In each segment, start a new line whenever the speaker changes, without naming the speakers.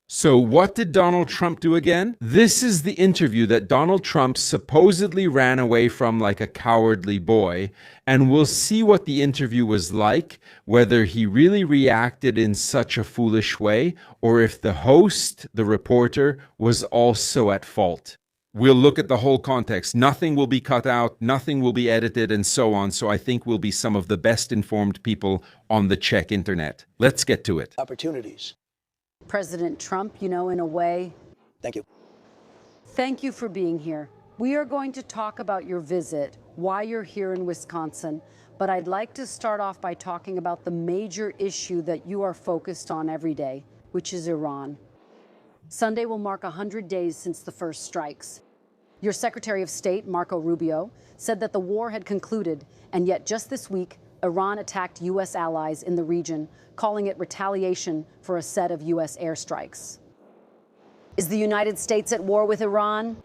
So what did Donald Trump do again? This is the interview that Donald Trump supposedly ran away from like a cowardly boy, and we'll see what the interview was like, whether he really reacted in such a foolish way, or if the host, the reporter, was also at fault. We'll look at the whole context. Nothing will be cut out, nothing will be edited, and so on. So I think we'll be some of the best informed people on the Czech internet. Let's get to it.
Opportunities.
President Trump, in a way.
Thank you.
Thank you for being here. We are going to talk about your visit, why you're here in Wisconsin, but I'd like to start off by talking about the major issue that you are focused on every day, which is Iran. Sunday will mark 100 days since the first strikes. Your Secretary of State, Marco Rubio, said that the war had concluded, and yet just this week, Iran attacked U.S. allies in the region, calling it retaliation for a set of U.S. airstrikes. Is the United States at war with Iran?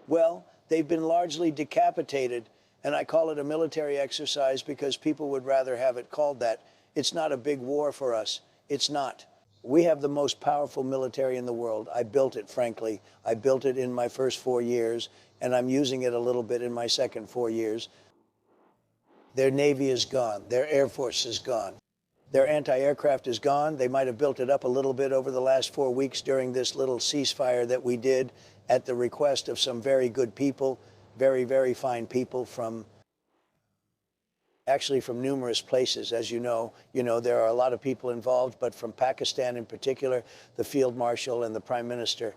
Well, they've been largely decapitated, and I call it a military exercise because people would rather have it called that. It's not a big war for us. It's not. We have the most powerful military in the world. I built it, frankly. I built it in my first 4 years, and I'm using it a little bit in my second 4 years. Their Navy is gone. Their Air Force is gone. Their anti-aircraft is gone. They might have built it up a little bit over the last 4 weeks during this little ceasefire that we did at the request of some very good people, very, very fine people from numerous places. As you know, there are a lot of people involved, but from Pakistan in particular, the Field Marshal and the Prime Minister.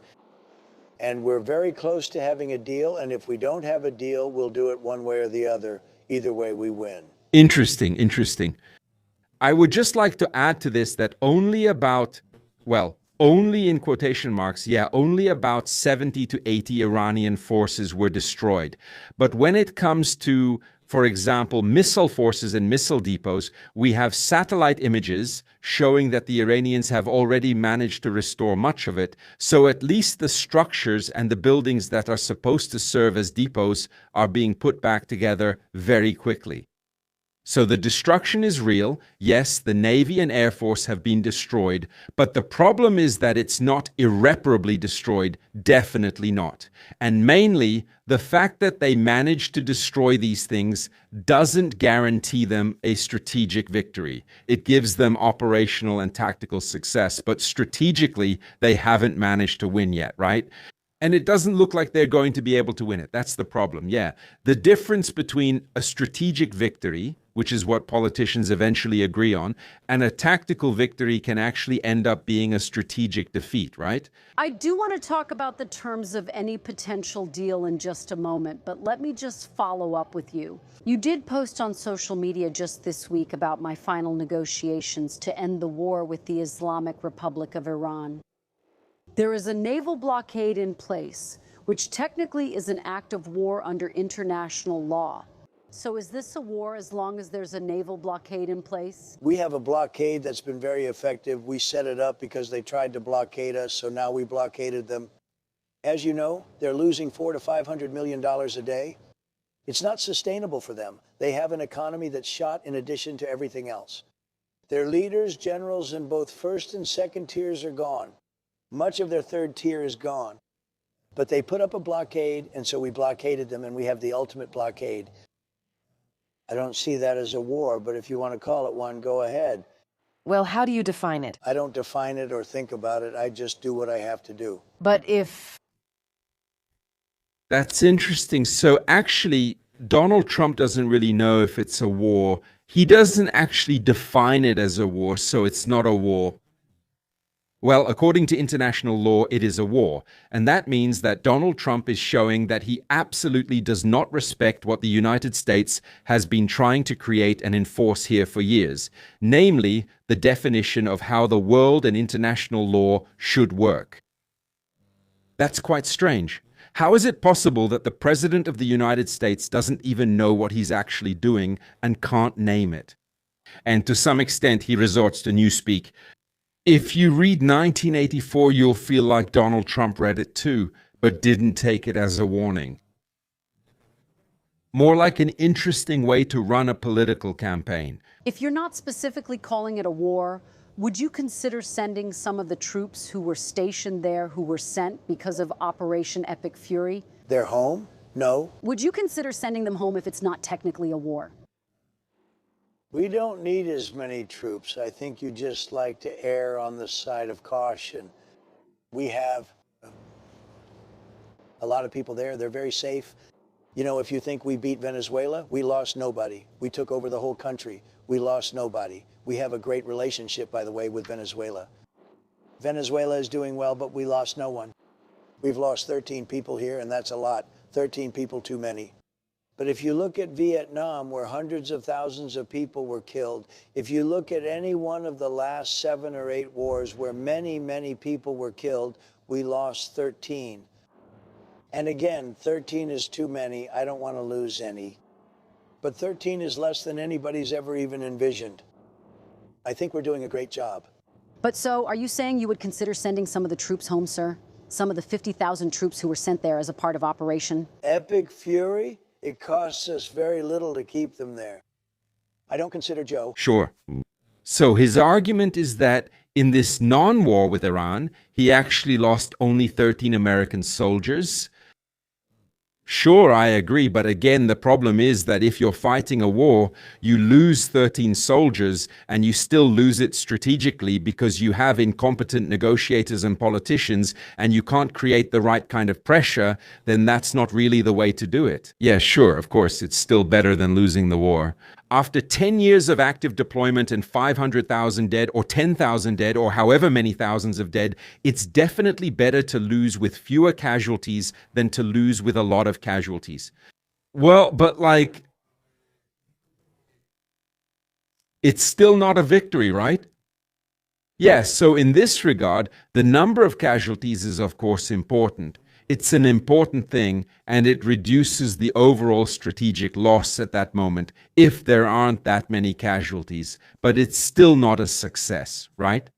And we're very close to having a deal. And if we don't have a deal, we'll do it one way or the other. Either way, we win.
Interesting. I would just like to add to this that only in quotation marks, only about 70 to 80 Iranian forces were destroyed. But when it comes to, for example, missile forces and missile depots, we have satellite images showing that the Iranians have already managed to restore much of it. So at least the structures and the buildings that are supposed to serve as depots are being put back together very quickly. So the destruction is real. Yes, the Navy and Air Force have been destroyed, but the problem is that it's not irreparably destroyed, definitely not. And mainly, the fact that they managed to destroy these things doesn't guarantee them a strategic victory. It gives them operational and tactical success, but strategically, they haven't managed to win yet, right? And it doesn't look like they're going to be able to win it. That's the problem, yeah. The difference between a strategic victory, which is what politicians eventually agree on, and a tactical victory can actually end up being a strategic defeat, right?
I do want to talk about the terms of any potential deal in just a moment, but let me just follow up with you. You did post on social media just this week about my final negotiations to end the war with the Islamic Republic of Iran. There is a naval blockade in place, which technically is an act of war under international law. So is this a war as long as there's a naval blockade in place?
We have a blockade that's been very effective. We set it up because they tried to blockade us, so now we blockaded them. As you know, they're losing $400 to $500 million a day. It's not sustainable for them. They have an economy that's shot in addition to everything else. Their leaders, generals in both first and second tiers are gone. Much of their third tier is gone. But they put up a blockade, and so we blockaded them, and we have the ultimate blockade. I don't see that as a war, but if you want to call it one, go ahead.
Well, how do you define it?
I don't define it or think about it. I just do what I have to do.
But if...
That's interesting. So actually, Donald Trump doesn't really know if it's a war. He doesn't actually define it as a war, so it's not a war. Well, according to international law, it is a war. And that means that Donald Trump is showing that he absolutely does not respect what the United States has been trying to create and enforce here for years, namely the definition of how the world and international law should work. That's quite strange. How is it possible that the President of the United States doesn't even know what he's actually doing and can't name it? And to some extent, he resorts to newspeak. If you read 1984, you'll feel like Donald Trump read it too, but didn't take it as a warning. More like an interesting way to run a political campaign.
If you're not specifically calling it a war, Would you consider sending some of the troops who were stationed there, who were sent because of Operation Epic Fury?
They're home? No.
Would you consider sending them home if it's not technically a war?
We don't need as many troops. I think you just like to err on the side of caution. We have a lot of people there. They're very safe. You know, if you think we beat Venezuela, we lost nobody. We took over the whole country. We lost nobody. We have a great relationship, by the way, with Venezuela. Venezuela is doing well, but we lost no one. We've lost 13 people here, and that's a lot. 13 people too many. But if you look at Vietnam, where hundreds of thousands of people were killed, if you look at any one of the last 7 or 8 wars where many, many people were killed, we lost 13. And again, 13 is too many. I don't want to lose any. But 13 is less than anybody's ever even envisioned. I think we're doing a great job.
But so, are you saying you would consider sending some of the troops home, sir? Some of the 50,000 troops who were sent there as a part of Operation
Epic Fury? It costs us very little to keep them there. I don't consider Joe.
Sure. So his argument is that in this non-war with Iran, he actually lost only 13 American soldiers. Sure, I agree, but again, the problem is that if you're fighting a war, you lose 13 soldiers and you still lose it strategically because you have incompetent negotiators and politicians and you can't create the right kind of pressure, then that's not really the way to do it. Yeah, sure, of course, it's still better than losing the war. After 10 years of active deployment and 500,000 dead or 10,000 dead or however many thousands of dead, it's definitely better to lose with fewer casualties than to lose with a lot of casualties. Well, but like, it's still not a victory, right? Yes, so in this regard, the number of casualties is of course important. It's an important thing, and it reduces the overall strategic loss at that moment if there aren't that many casualties. But it's still not a success, right?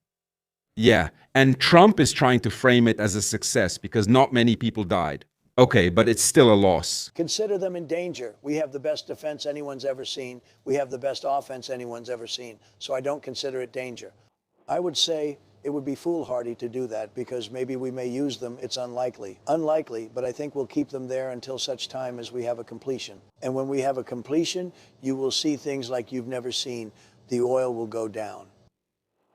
Yeah, and Trump is trying to frame it as a success because not many people died. Okay, but it's still a loss.
Consider them in danger. We have the best defense anyone's ever seen. We have the best offense anyone's ever seen. So I don't consider it danger. I would say it would be foolhardy to do that because maybe we may use them. It's unlikely. Unlikely, but I think we'll keep them there until such time as we have a completion. And when we have a completion, you will see things like you've never seen. The oil will go down.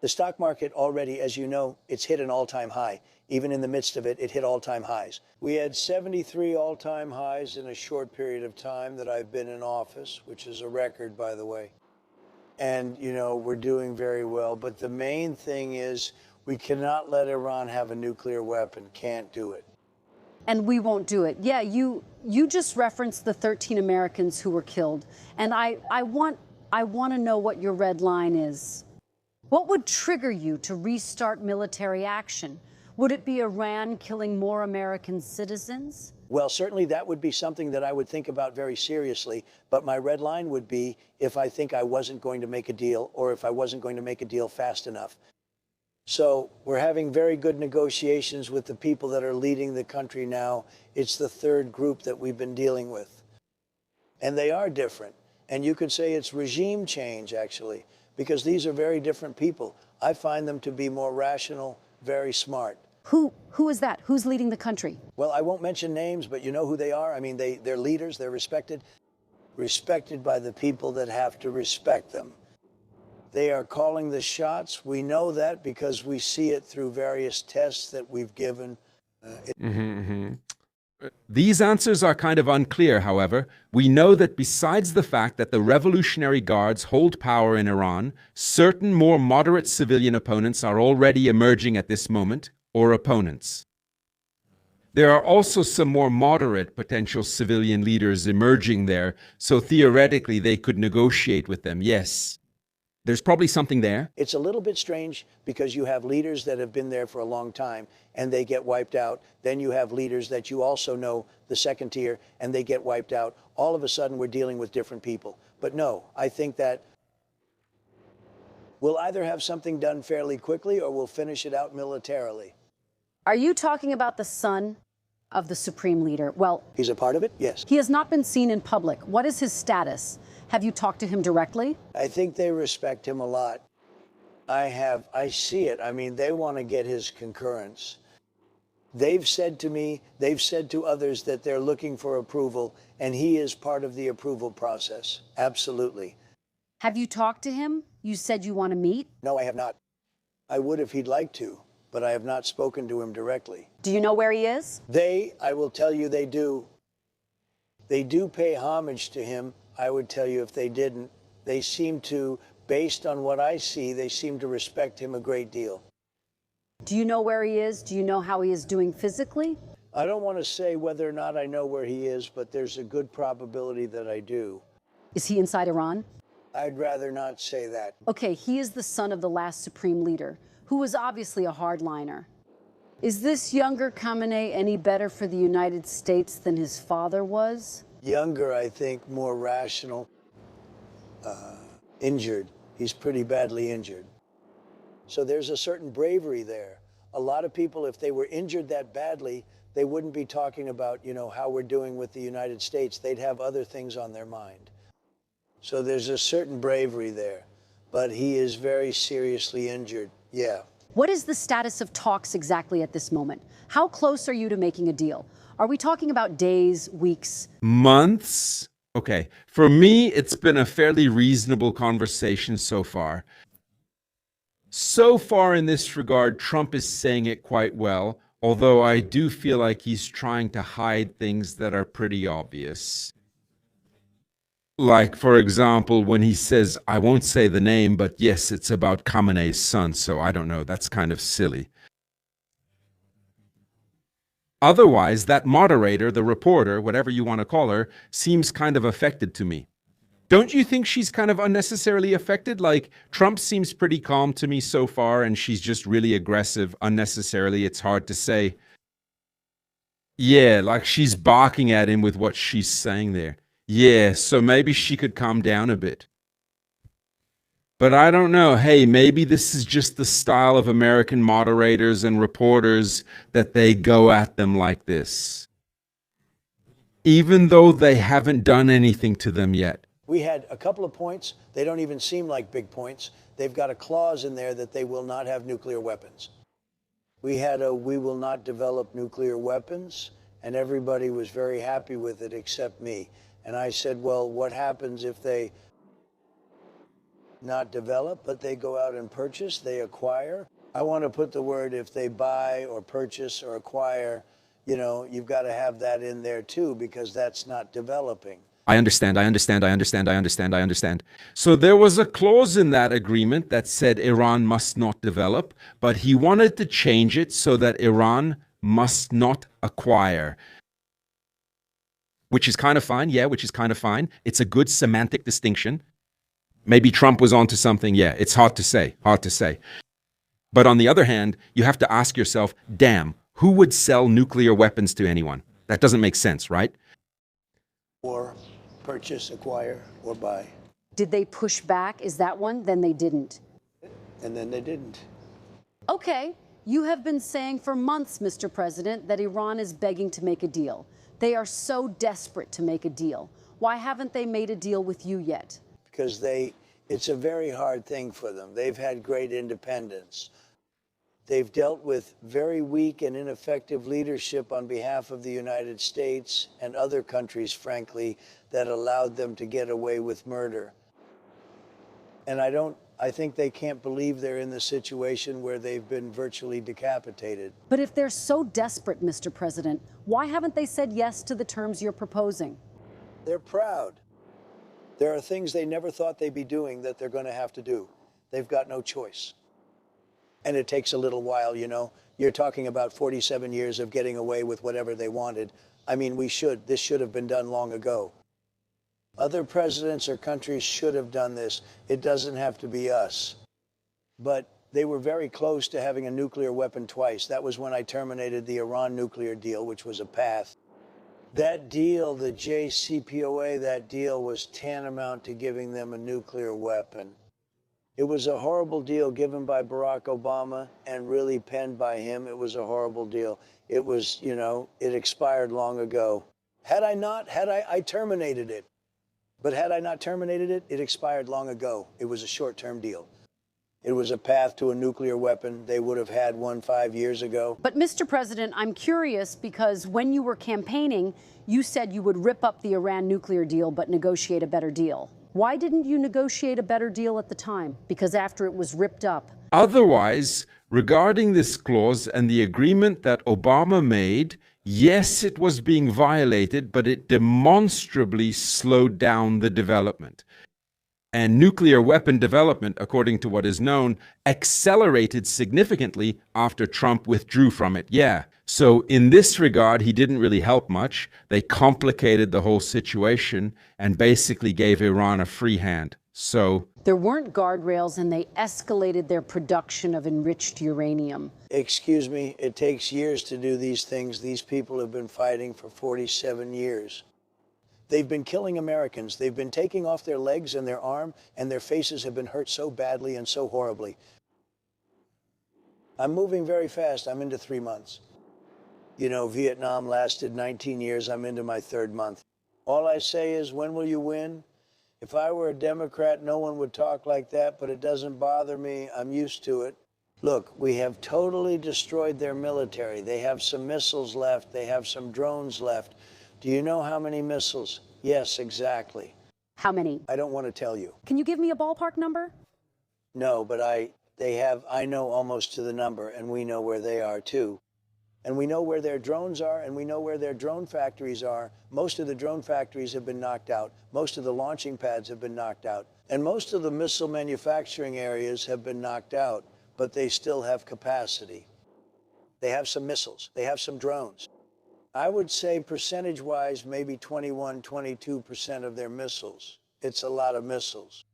The stock market already, as you know, it's hit an all-time high. Even in the midst of it, it hit all-time highs. We had 73 all-time highs in a short period of time that I've been in office, which is a record, by the way. And, you know, we're doing very well. But the main thing is we cannot let Iran have a nuclear weapon. Can't do it.
And we won't do it. Yeah, you just referenced the 13 Americans who were killed. And I want to know what your red line is. What would trigger you to restart military action? Would it be Iran killing more American citizens?
Well, certainly that would be something that I would think about very seriously. But my red line would be if I think I wasn't going to make a deal or if I wasn't going to make a deal fast enough. So we're having very good negotiations with the people that are leading the country now. It's the third group that we've been dealing with. And they are different. And you could say it's regime change, actually, because these are very different people. I find them to be more rational, very smart.
Who is that? Who's leading the country?
Well, I won't mention names, but you know who they are. I mean, they're leaders. They're respected by the people that have to respect them. They are calling the shots. We know that because we see it through various tests that we've given.
These answers are kind of unclear, however. We know that besides the fact that the Revolutionary Guards hold power in Iran, certain more moderate civilian opponents are already emerging at this moment, or opponents. There are also some more moderate potential civilian leaders emerging there, so theoretically they could negotiate with them, yes. There's probably something there.
It's a little bit strange because you have leaders that have been there for a long time and they get wiped out. Then you have leaders that you also know, the second tier, and they get wiped out. All of a sudden we're dealing with different people. But no, I think that we'll either have something done fairly quickly or we'll finish it out militarily.
Are you talking about the son of the supreme leader? Well,
he's a part of it, yes.
He has not been seen in public. What is his status? Have you talked to him directly?
I think they respect him a lot. I see it. I mean, they want to get his concurrence. They've said to me, they've said to others that they're looking for approval, and he is part of the approval process. Absolutely.
Have you talked to him? You said you want to meet.
No, I have not. I would if he'd like to, but I have not spoken to him directly.
Do you know where he is?
I will tell you they do. They do pay homage to him. I would tell you if they didn't. They seem to, based on what I see, they seem to respect him a great deal.
Do you know where he is? Do you know how he is doing physically?
I don't want to say whether or not I know where he is, but there's a good probability that I do.
Is he inside Iran?
I'd rather not say that.
Okay, he is the son of the last supreme leader, who was obviously a hardliner. Is this younger Khamenei any better for the United States than his father was?
Younger, I think, more rational. Injured. He's pretty badly injured. So there's a certain bravery there. A lot of people, if they were injured that badly, they wouldn't be talking about, how we're doing with the United States. They'd have other things on their mind. So there's a certain bravery there. But he is very seriously injured. Yeah.
What is the status of talks exactly at this moment? How close are you to making a deal? Are we talking about days, weeks?
Months? Okay. For me, it's been a fairly reasonable conversation so far. So far in this regard, Trump is saying it quite well, although I do feel like he's trying to hide things that are pretty obvious. Like, for example, when he says, I won't say the name, but yes, it's about Khamenei's son, so I don't know, that's kind of silly. Otherwise, that moderator, the reporter, whatever you want to call her, seems kind of affected to me. Don't you think she's kind of unnecessarily affected? Like, Trump seems pretty calm to me so far, and she's just really aggressive unnecessarily. It's hard to say. Yeah, like she's barking at him with what she's saying there. Yeah, so maybe she could calm down a bit. But I don't know. Hey, maybe this is just the style of American moderators and reporters that they go at them like this, even though they haven't done anything to them yet.
We had a couple of points. They don't even seem like big points. They've got a clause in there that they will not have nuclear weapons. We had a we will not develop nuclear weapons, and everybody was very happy with it except me. And I said, well, what happens if they not develop, but they go out and purchase, they acquire? I want to put the word if they buy or purchase or acquire, you've got to have that in there too, because that's not developing.
I understand. So there was a clause in that agreement that said Iran must not develop, but he wanted to change it so that Iran must not acquire. Which is kind of fine. Yeah, which is kind of fine. It's a good semantic distinction. Maybe Trump was onto something. Yeah, it's hard to say. But on the other hand, you have to ask yourself, damn, who would sell nuclear weapons to anyone? That doesn't make sense, right?
Or purchase, acquire, or buy.
Did they push back? Is that one? Then they didn't.
And then they didn't.
Okay, you have been saying for months, Mr. President, that Iran is begging to make a deal. They are so desperate to make a deal. Why haven't they made a deal with you yet?
Because it's a very hard thing for them. They've had great independence. They've dealt with very weak and ineffective leadership on behalf of the United States and other countries, frankly, that allowed them to get away with murder. And I think they can't believe they're in the situation where they've been virtually decapitated.
But if they're so desperate, Mr. President, why haven't they said yes to the terms you're proposing?
They're proud. There are things they never thought they'd be doing that they're going to have to do. They've got no choice. And it takes a little while, You're talking about 47 years of getting away with whatever they wanted. I mean, this should have been done long ago. Other presidents or countries should have done this. It doesn't have to be us. But they were very close to having a nuclear weapon twice. That was when I terminated the Iran nuclear deal, which was a path. That deal, the JCPOA, that deal was tantamount to giving them a nuclear weapon. It was a horrible deal given by Barack Obama and really penned by him. It was a horrible deal. It was, it expired long ago. I terminated it. But had I not terminated it, it expired long ago. It was a short-term deal. It was a path to a nuclear weapon. They would have had one 5 years ago.
But Mr. President, I'm curious because when you were campaigning, you said you would rip up the Iran nuclear deal but negotiate a better deal. Why didn't you negotiate a better deal at the time? Because after it was ripped up.
Otherwise, regarding this clause and the agreement that Obama made, yes, it was being violated, but it demonstrably slowed down the development. And nuclear weapon development, according to what is known, accelerated significantly after Trump withdrew from it. Yeah. So in this regard, he didn't really help much. They complicated the whole situation and basically gave Iran a free hand. So
there weren't guardrails and they escalated their production of enriched uranium.
Excuse me, it takes years to do these things. These people have been fighting for 47 years. They've been killing Americans. They've been taking off their legs and their arm, and their faces have been hurt so badly and so horribly. I'm moving very fast. I'm into 3 months. You know, Vietnam lasted 19 years. I'm into my 3rd month. All I say is, when will you win? If I were a Democrat, no one would talk like that, but it doesn't bother me. I'm used to it. Look, we have totally destroyed their military. They have some missiles left. They have some drones left. Do you know how many missiles? Yes, exactly.
How many?
I don't want to tell you.
Can you give me a ballpark number?
No, but I know almost to the number, and we know where they are too. And we know where their drones are, and we know where their drone factories are. Most of the drone factories have been knocked out. Most of the launching pads have been knocked out. And most of the missile manufacturing areas have been knocked out, but they still have capacity. They have some missiles. They have some drones. I would say percentage-wise, maybe 21, 22% of their missiles. It's a lot of missiles.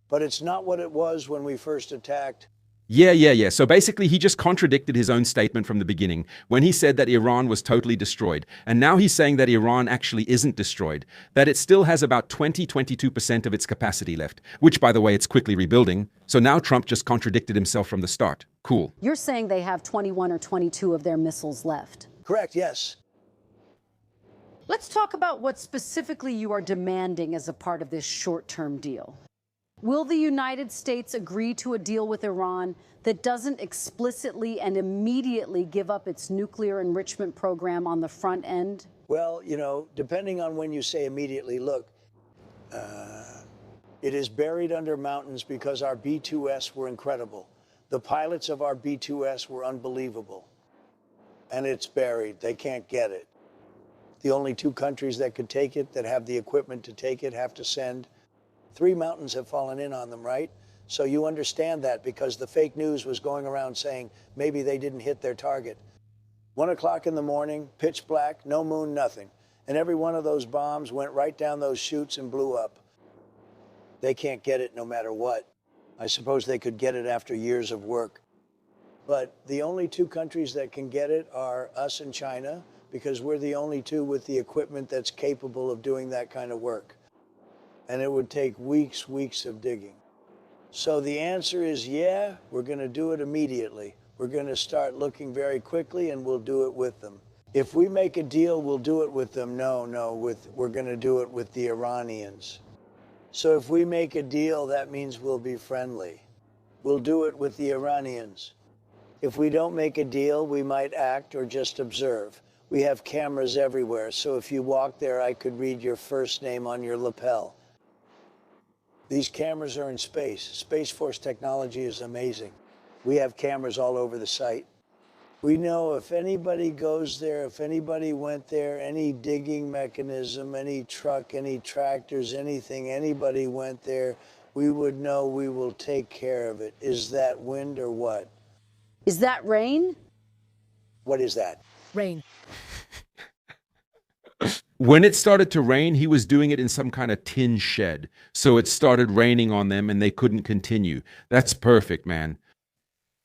But it's not what it was when we first attacked.
Yeah. So basically, he just contradicted his own statement from the beginning when he said that Iran was totally destroyed. And now he's saying that Iran actually isn't destroyed, that it still has about 22% of its capacity left, which, by the way, it's quickly rebuilding. So now Trump just contradicted himself from the start. Cool.
You're saying they have 21 or 22 of their missiles left?
Correct, yes.
Let's talk about what specifically you are demanding as a part of this short-term deal. Will the United States agree to a deal with Iran that doesn't explicitly and immediately give up its nuclear enrichment program on the front end?
Well, you know, depending on when you say immediately, look, it is buried under mountains because our B-2S were incredible. The pilots of our B-2S were unbelievable. And it's buried. They can't get it. The only 2 countries that could take it, that have the equipment to take it, have to send. 3 mountains have fallen in on them, right? So you understand that because the fake news was going around saying maybe they didn't hit their target. 1 o'clock in the morning, pitch black, no moon, nothing. And every one of those bombs went right down those chutes and blew up. They can't get it no matter what. I suppose they could get it after years of work. But the only 2 countries that can get it are us and China, because we're the only 2 with the equipment that's capable of doing that kind of work. And it would take weeks of digging. So the answer is, yeah, we're going to do it immediately. We're going to start looking very quickly, and we'll do it with them. If we make a deal, we'll do it with them. No, we're going to do it with the Iranians. So if we make a deal, that means we'll be friendly. We'll do it with the Iranians. If we don't make a deal, we might act or just observe. We have cameras everywhere, so if you walk there, I could read your first name on your lapel. These cameras are in space. Space Force technology is amazing. We have cameras all over the site. We know if anybody goes there, if anybody went there, any digging mechanism, any truck, any tractors, anything, anybody went there, we would know. We will take care of it. Is that wind or what?
Is that rain?
What is that?
Rain.
When it started to rain, he was doing it in some kind of tin shed. So it started raining on them and they couldn't continue. That's perfect, man.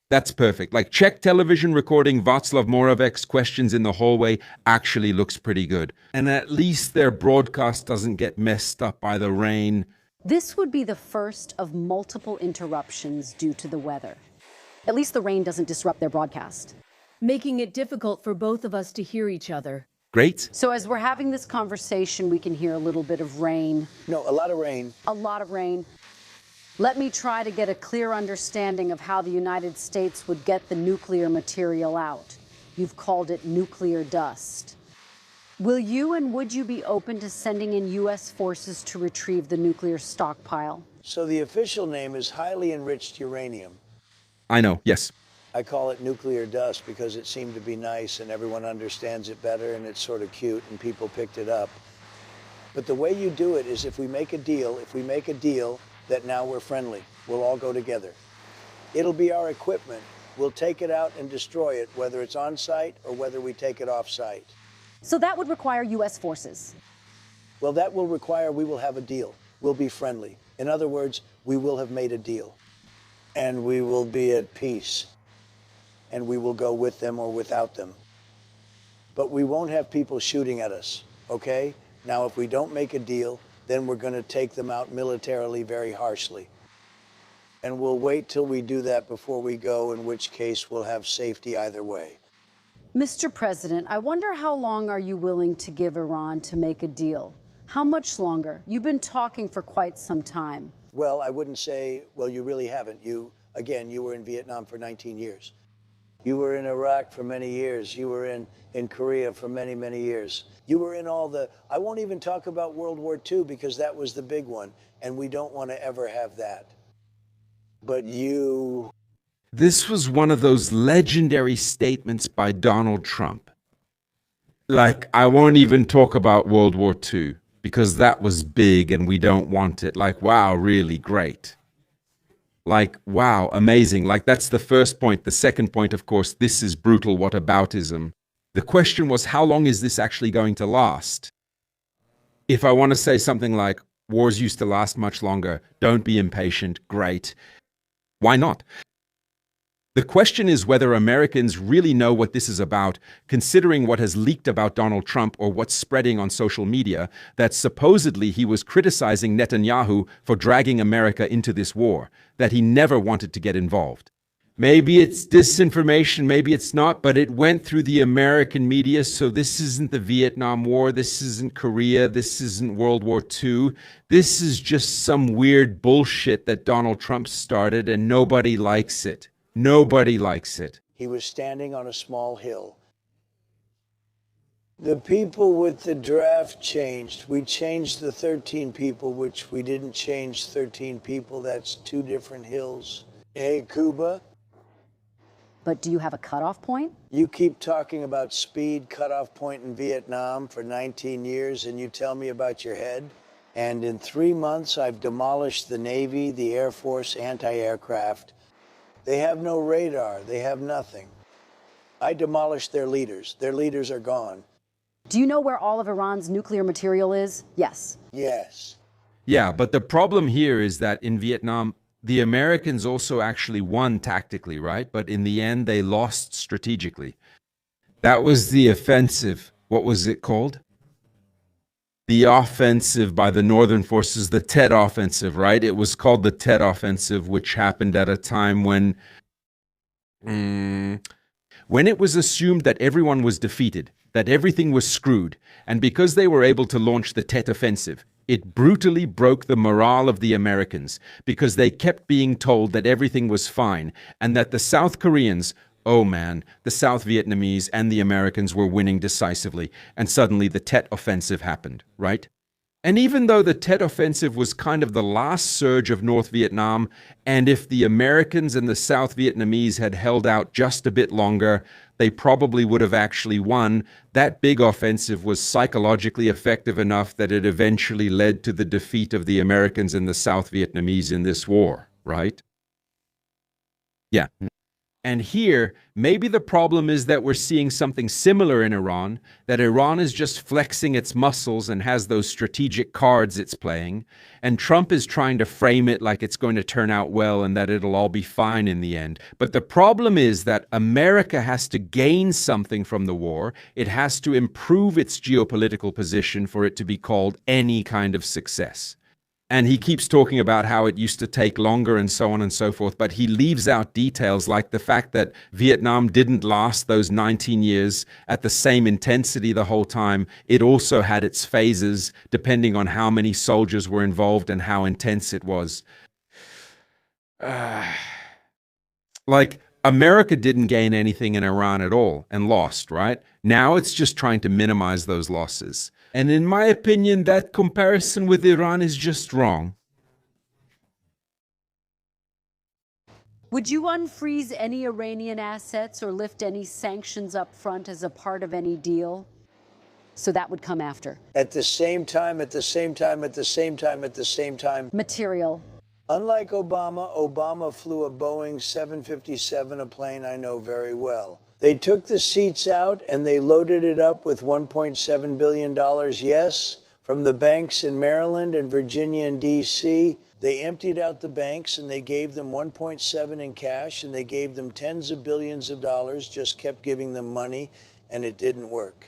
That's perfect. Like Czech television recording Václav Moravec's questions in the hallway actually looks pretty good. And at least their broadcast doesn't get messed up by the rain.
This would be the first of multiple interruptions due to the weather. At least the rain doesn't disrupt their broadcast.
Making it difficult for both of us to hear each other.
Great.
So as we're having this conversation, we can hear a little bit of rain.
No, a lot of rain.
A lot of rain. Let me try to get a clear understanding of how the United States would get the nuclear material out. You've called it nuclear dust. Will you and would you be open to sending in U.S. forces to retrieve the nuclear stockpile?
So the official name is highly enriched uranium.
I know, yes.
I call it nuclear dust because it seemed to be nice and everyone understands it better and it's sort of cute and people picked it up. But the way you do it is if we make a deal that now we're friendly, we'll all go together. It'll be our equipment. We'll take it out and destroy it, whether it's on site or whether we take it off site.
So that would require U.S. forces.
Well, that will require we will have a deal. We'll be friendly. In other words, we will have made a deal. And we will be at peace. And we will go with them or without them. But we won't have people shooting at us, okay? Now, if we don't make a deal, then we're going to take them out militarily very harshly. And we'll wait till we do that before we go, in which case we'll have safety either way.
Mr. President, I wonder how long are you willing to give Iran to make a deal? How much longer? You've been talking for quite some time.
Well, I wouldn't say, well, you really haven't. You were in Vietnam for 19 years. You were in Iraq for many years. You were in Korea for many, many years. You were in I won't even talk about World War II because that was the big one, and we don't want to ever have that. But you...
This was one of those legendary statements by Donald Trump. Like, I won't even talk about World War II because that was big and we don't want it. Like, wow, really great. Like, wow, amazing. Like, that's the first point. The second point, of course, this is brutal whataboutism. The question was, how long is this actually going to last? If I want to say something like, wars used to last much longer, don't be impatient, great. Why not? The question is whether Americans really know what this is about, considering what has leaked about Donald Trump or what's spreading on social media, that supposedly he was criticizing Netanyahu for dragging America into this war, that he never wanted to get involved. Maybe it's disinformation, maybe it's not, but it went through the American media, so this isn't the Vietnam War, this isn't Korea, this isn't World War II. This is just some weird bullshit that Donald Trump started and nobody likes it. Nobody likes it.
He was standing on a small hill. The people with the draft changed. We changed the 13 people, which we didn't change 13 people. That's two different hills. Hey, Cuba?
But do you have a cutoff point?
You keep talking about speed, cutoff point in Vietnam for 19 years, and you tell me about your head? And in 3 months, I've demolished the Navy, the Air Force, anti-aircraft. They have no radar. They have nothing. I demolished their leaders. Their leaders are gone.
Do you know where all of Iran's nuclear material is? Yes.
Yes.
Yeah, but the problem here is that in Vietnam, the Americans also actually won tactically, right? But in the end, they lost strategically. That was the offensive. What was it called? The offensive by the Northern forces, the Tet Offensive, right? It was called the Tet Offensive, which happened at a time when it was assumed that everyone was defeated, that everything was screwed, and because they were able to launch the Tet Offensive, it brutally broke the morale of the Americans because they kept being told that everything was fine and that the South Koreans, oh man, the South Vietnamese and the Americans were winning decisively, and suddenly the Tet Offensive happened, right? And even though the Tet Offensive was kind of the last surge of North Vietnam, and if the Americans and the South Vietnamese had held out just a bit longer, they probably would have actually won, that big offensive was psychologically effective enough that it eventually led to the defeat of the Americans and the South Vietnamese in this war, right? Yeah. And here, maybe the problem is that we're seeing something similar in Iran, that Iran is just flexing its muscles and has those strategic cards it's playing, and Trump is trying to frame it like it's going to turn out well and that it'll all be fine in the end. But the problem is that America has to gain something from the war. It has to improve its geopolitical position for it to be called any kind of success. And he keeps talking about how it used to take longer and so on and so forth, but he leaves out details like the fact that Vietnam didn't last those 19 years at the same intensity the whole time. It also had its phases depending on how many soldiers were involved and how intense it was. Like, America didn't gain anything in Iran at all and lost, right? Now it's just trying to minimize those losses. And in my opinion, that comparison with Iran is just wrong.
Would you unfreeze any Iranian assets or lift any sanctions up front as a part of any deal? So that would come after.
At the same time, at the same time, at the same time, at the same time.
Material.
Unlike Obama, Obama flew a Boeing 757, a plane I know very well. They took the seats out and they loaded it up with $1.7 billion, yes, from the banks in Maryland and Virginia and D.C. They emptied out the banks and they gave them 1.7 in cash and they gave them tens of billions of dollars, just kept giving them money, and it didn't work.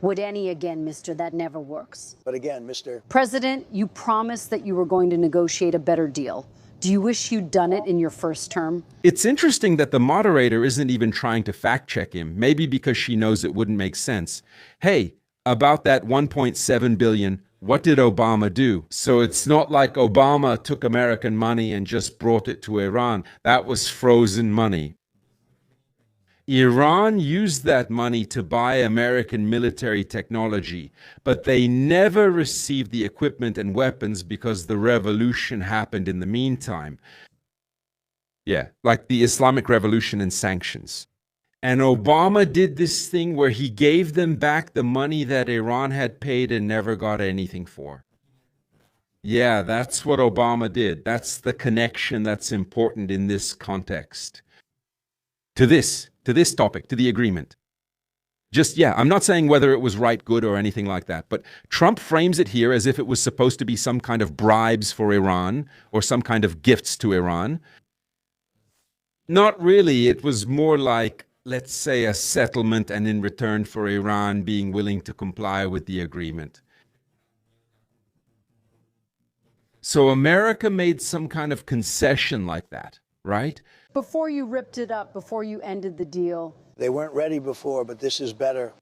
Would any again, mister? That never works.
But again, Mr.
President, you promised that you were going to negotiate a better deal. Do you wish you'd done it in your first term?
It's interesting that the moderator isn't even trying to fact check him, maybe because she knows it wouldn't make sense. Hey, about that 1.7 billion, what did Obama do? So it's not like Obama took American money and just brought it to Iran. That was frozen money. Iran used that money to buy American military technology, but they never received the equipment and weapons because the revolution happened in the meantime. Yeah, like the Islamic Revolution and sanctions. And Obama did this thing where he gave them back the money that Iran had paid and never got anything for. Yeah, that's what Obama did. That's the connection that's important in this context. To this topic, to the agreement. I'm not saying whether it was right, good, or anything like that, but Trump frames it here as if it was supposed to be some kind of bribes for Iran or some kind of gifts to Iran. Not really. It was more like, let's say, a settlement and in return for Iran being willing to comply with the agreement. So America made some kind of concession like that, right?
Before you ripped it up, before you ended the deal.
They weren't ready before, but this is better.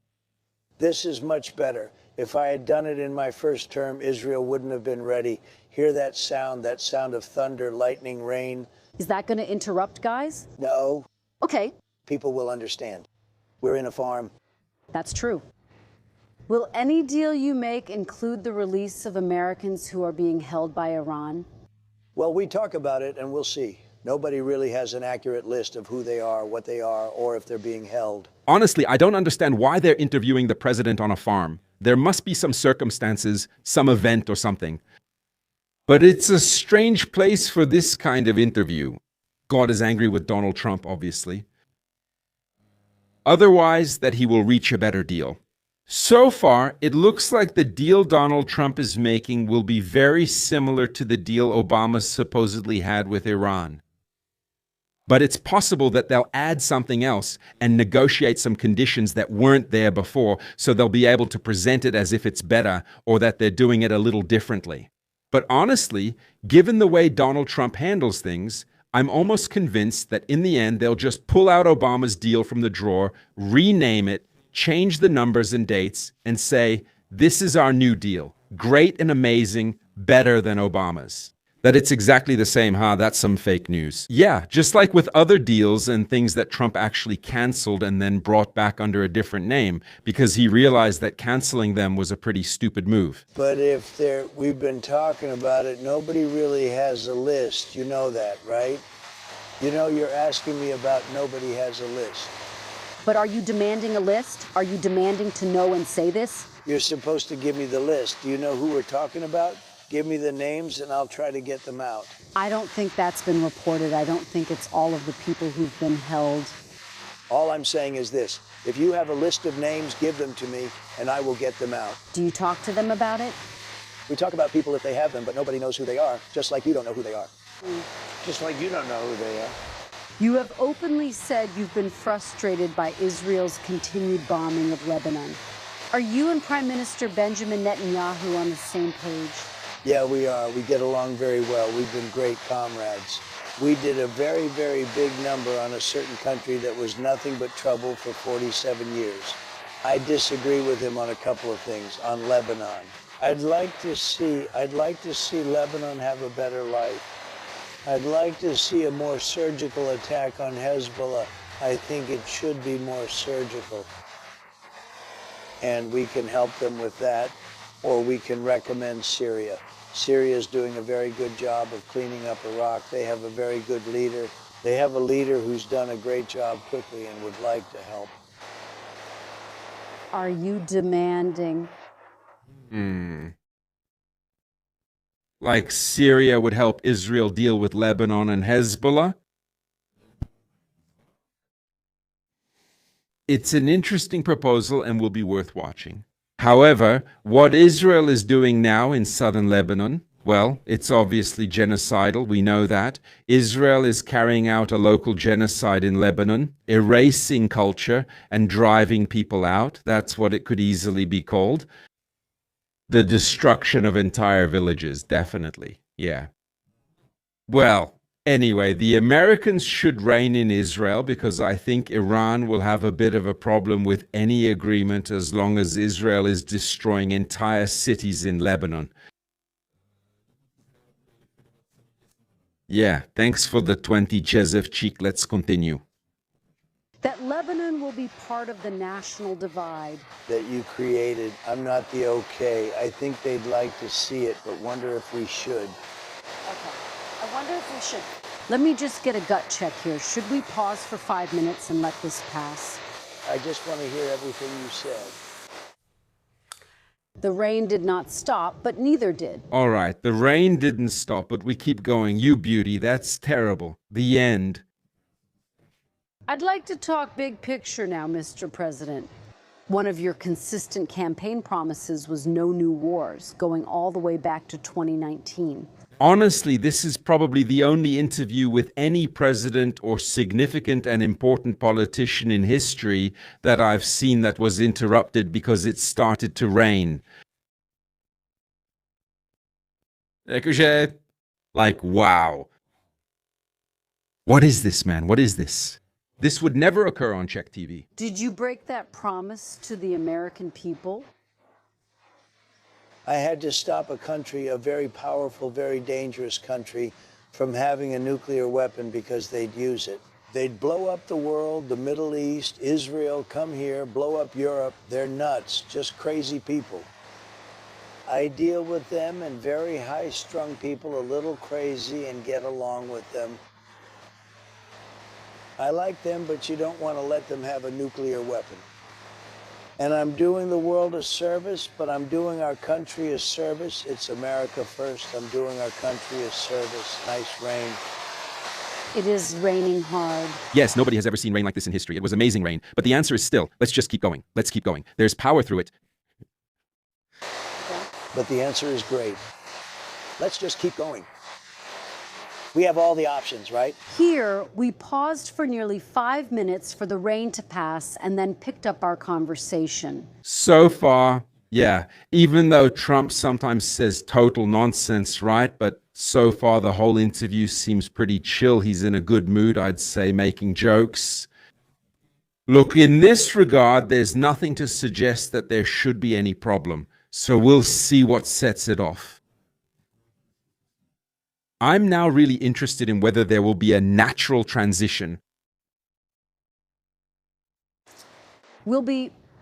This is much better. If I had done it in my first term, Israel wouldn't have been ready. Hear that sound of thunder, lightning, rain.
Is that going to interrupt, guys?
No.
Okay.
People will understand. We're in a farm.
That's true. Will any deal you make include the release of Americans who are being held by Iran?
Well, we talk about it and we'll see. Nobody really has an accurate list of who they are, what they are, or if they're being held.
Honestly, I don't understand why they're interviewing the president on a farm. There must be some circumstances, some event or something. But it's a strange place for this kind of interview. God is angry with Donald Trump, obviously. Otherwise, that he will reach a better deal. So far, it looks like the deal Donald Trump is making will be very similar to the deal Obama supposedly had with Iran. But it's possible that they'll add something else and negotiate some conditions that weren't there before, so they'll be able to present it as if it's better or that they're doing it a little differently. But honestly, given the way Donald Trump handles things, I'm almost convinced that in the end, they'll just pull out Obama's deal from the drawer, rename it, change the numbers and dates, and say, this is our new deal. Great and amazing, better than Obama's. That it's exactly the same, that's some fake news. Yeah, just like with other deals and things that Trump actually canceled and then brought back under a different name because he realized that canceling them was a pretty stupid move.
But we've been talking about it, nobody really has a list. You know that, right? You know, you're asking me about nobody has a list.
But are you demanding a list? Are you demanding to know and say this?
You're supposed to give me the list. Do you know who we're talking about? Give me the names and I'll try to get them out.
I don't think that's been reported. I don't think it's all of the people who've been held.
All I'm saying is this. If you have a list of names, give them to me and I will get them out.
Do you talk to them about it?
We talk about people if they have them, but nobody knows who they are, just like you don't know who they are. Just like you don't know who they are.
You have openly said you've been frustrated by Israel's continued bombing of Lebanon. Are you and Prime Minister Benjamin Netanyahu on the same page?
Yeah, we are. We get along very well. We've been great comrades. We did a very, very big number on a certain country that was nothing but trouble for 47 years. I disagree with him on a couple of things, on Lebanon. I'd like to see Lebanon have a better life. I'd like to see a more surgical attack on Hezbollah. I think it should be more surgical. And we can help them with that, or we can recommend Syria. Syria is doing a very good job of cleaning up Iraq. They have a very good leader. They have a leader who's done a great job quickly and would like to help.
Are you demanding?
Like Syria would help Israel deal with Lebanon and Hezbollah? It's an interesting proposal and will be worth watching. However, what Israel is doing now in southern Lebanon, well, it's obviously genocidal, we know that. Israel is carrying out a local genocide in Lebanon, erasing culture and driving people out. That's what it could easily be called. The destruction of entire villages, definitely, yeah. Well, anyway, the Americans should reign in Israel because I think Iran will have a bit of a problem with any agreement as long as Israel is destroying entire cities in Lebanon. Yeah, thanks for the 20 Chezef cheek. Let's continue.
That Lebanon will be part of the national divide.
That you created. I'm not the okay. I think they'd like to see it, but wonder if we should.
Okay. I wonder if we should. Let me just get a gut check here. Should we pause for 5 minutes and let this pass?
I just want to hear everything you said.
The rain did not stop, but neither did.
All right, the rain didn't stop, but we keep going. You beauty, that's terrible. The end.
I'd like to talk big picture now, Mr. President. One of your consistent campaign promises was no new wars, going all the way back to 2019.
Honestly, this is probably the only interview with any president or significant and important politician in history that I've seen that was interrupted because it started to rain. Like, wow. What is this, man? What is this? This would never occur on Czech TV.
Did you break that promise to the American people?
I had to stop a country, a very powerful, very dangerous country, from having a nuclear weapon because they'd use it. They'd blow up the world, the Middle East, Israel, come here, blow up Europe. They're nuts, just crazy people. I deal with them and very high-strung people, a little crazy, and get along with them. I like them, but you don't want to let them have a nuclear weapon. And I'm doing the world a service, but I'm doing our country a service. It's America first. I'm doing our country a service. Nice rain.
It is raining hard.
Yes, nobody has ever seen rain like this in history. It was amazing rain. But the answer is still, let's just keep going. Let's keep going. There's power through it.
But the answer is great. Let's just keep going. We have all the options, right?
Here, we paused for nearly 5 minutes for the rain to pass and then picked up our conversation.
So far, yeah, even though Trump sometimes says total nonsense, right? But so far, the whole interview seems pretty chill. He's in a good mood, I'd say, making jokes. Look, in this regard, there's nothing to suggest that there should be any problem. So we'll see what sets it off. I'm now really interested in whether there will be a natural transition.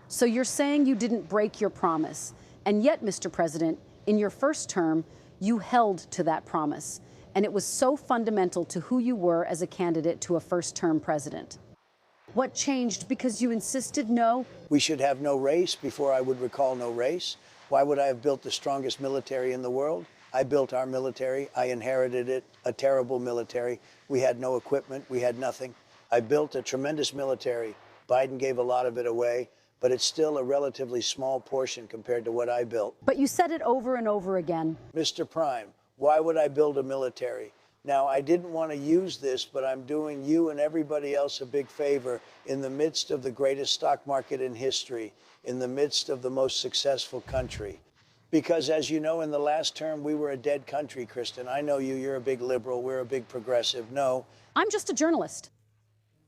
So you're saying you didn't break your promise. And yet, Mr. President, in your first term, you held to that promise. And it was so fundamental to who you were as a candidate to a first-term president. What changed because you insisted no?
We should have no race before I would recall no race. Why would I have built the strongest military in the world? I built our military. I inherited it, a terrible military. We had no equipment. We had nothing. I built a tremendous military. Biden gave a lot of it away, but it's still a relatively small portion compared to what I built.
But you said it over and over again.
Mr. Prime, why would I build a military? Now, I didn't want to use this, but I'm doing you and everybody else a big favor in the midst of the greatest stock market in history, in the midst of the most successful country. Because as you know, in the last term, we were a dead country, Kristen. I know you, you're a big liberal, we're a big progressive. No.
I'm just a journalist.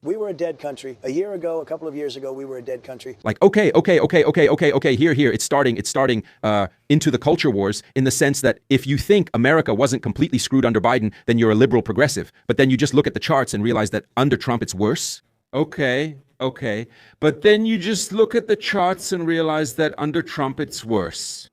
We were a dead country. A year ago, a couple of years ago, we were a dead country.
Like, okay, here, it's starting into the culture wars in the sense that if you think America wasn't completely screwed under Biden, then you're a liberal progressive. But then you just look at the charts and realize that under Trump, it's worse. Okay. But then you just look at the charts and realize that under Trump, it's worse.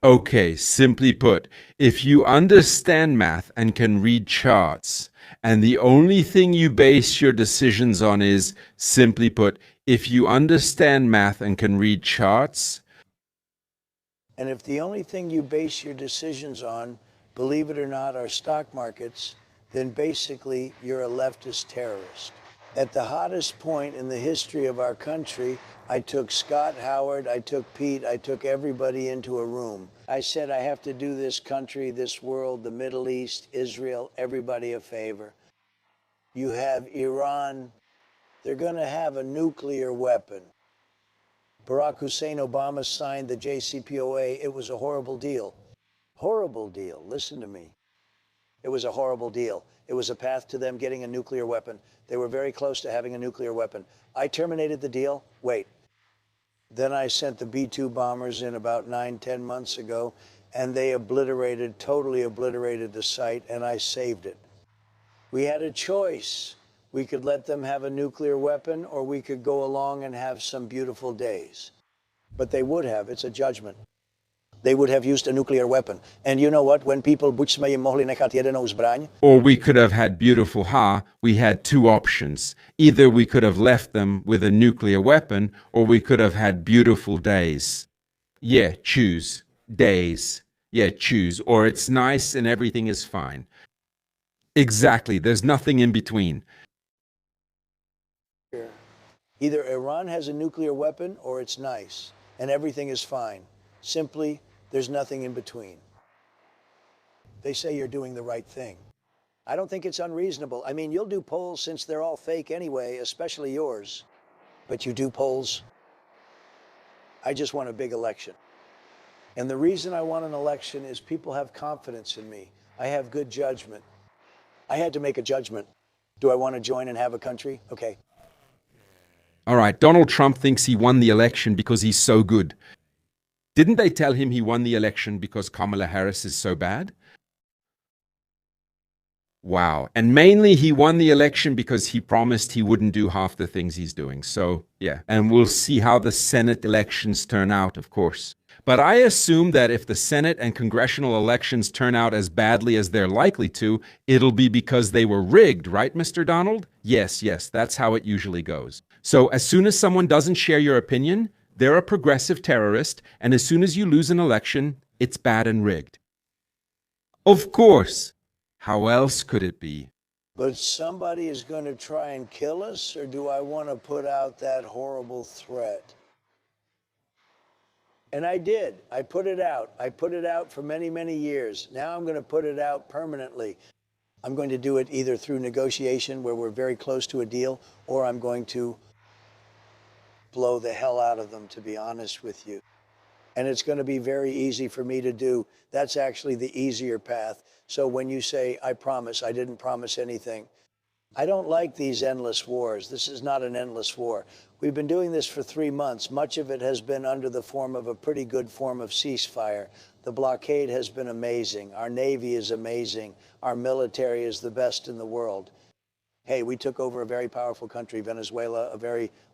Okay, simply put, if you understand math and can read charts, and the only thing you base your decisions on is, simply put, if you understand math and can read charts,
And if the only thing you base your decisions on, believe it or not, are stock markets, then basically you're a leftist terrorist. At the hottest point in the history of our country, I took Scott Howard, I took Pete, I took everybody into a room. I said, I have to do this country, this world, the Middle East, Israel, everybody a favor. You have Iran, they're going to have a nuclear weapon. Barack Hussein Obama signed the JCPOA. It was a horrible deal. Horrible deal. Listen to me. It was a horrible deal. It was a path to them getting a nuclear weapon. They were very close to having a nuclear weapon. I terminated the deal. Wait. Then I sent the B-2 bombers in about 9-10 months ago, and they totally obliterated the site, and I saved it. We had a choice. We could let them have a nuclear weapon, or we could go along and have some beautiful days. But they would have. It's a judgment. They would have used a nuclear weapon. And you know what? When people buď sme im mohli nechať jedenou zbraň,
or we could have had beautiful we had two options. Either we could have left them with a nuclear weapon, or we could have had beautiful days. Yeah, choose. Days. Yeah, choose. Or it's nice and everything is fine. Exactly. There's nothing in between.
either Iran has a nuclear weapon or it's nice, and everything is fine. Simply, there's nothing in between. They say you're doing the right thing. I don't think it's unreasonable. I mean, you'll do polls since they're all fake anyway, especially yours. But you do polls. I just want a big election. And the reason I want an election is people have confidence in me. I have good judgment. I had to make a judgment. Do I want to join and have a country? Okay.
All right, Donald Trump thinks he won the election because he's so good. Didn't they tell him he won the election because Kamala Harris is so bad? Wow. And mainly he won the election because he promised he wouldn't do half the things he's doing. So, yeah. And we'll see how the Senate elections turn out, of course. But I assume that if the Senate and congressional elections turn out as badly as they're likely to, it'll be because they were rigged, right, Mr. Donald? Yes, that's how it usually goes. So as soon as someone doesn't share your opinion, they're a progressive terrorist, and as soon as you lose an election, it's bad and rigged. Of course. How else could it be?
But somebody is going to try and kill us, or do I want to put out that horrible threat? And I did. I put it out. I put it out for many, many years. Now I'm going to put it out permanently. I'm going to do it either through negotiation, where we're very close to a deal, or I'm going to blow the hell out of them, to be honest with you. And it's going to be very easy for me to do. That's actually the easier path. So when you say, I promise, I didn't promise anything, I don't like these endless wars. This is not an endless war. We've been doing this for 3 months. Much of it has been under the form of a pretty good form of ceasefire. The blockade has been amazing. Our Navy is amazing. Our military is the best in the world. Hey, we took over a very powerful country, Venezuela,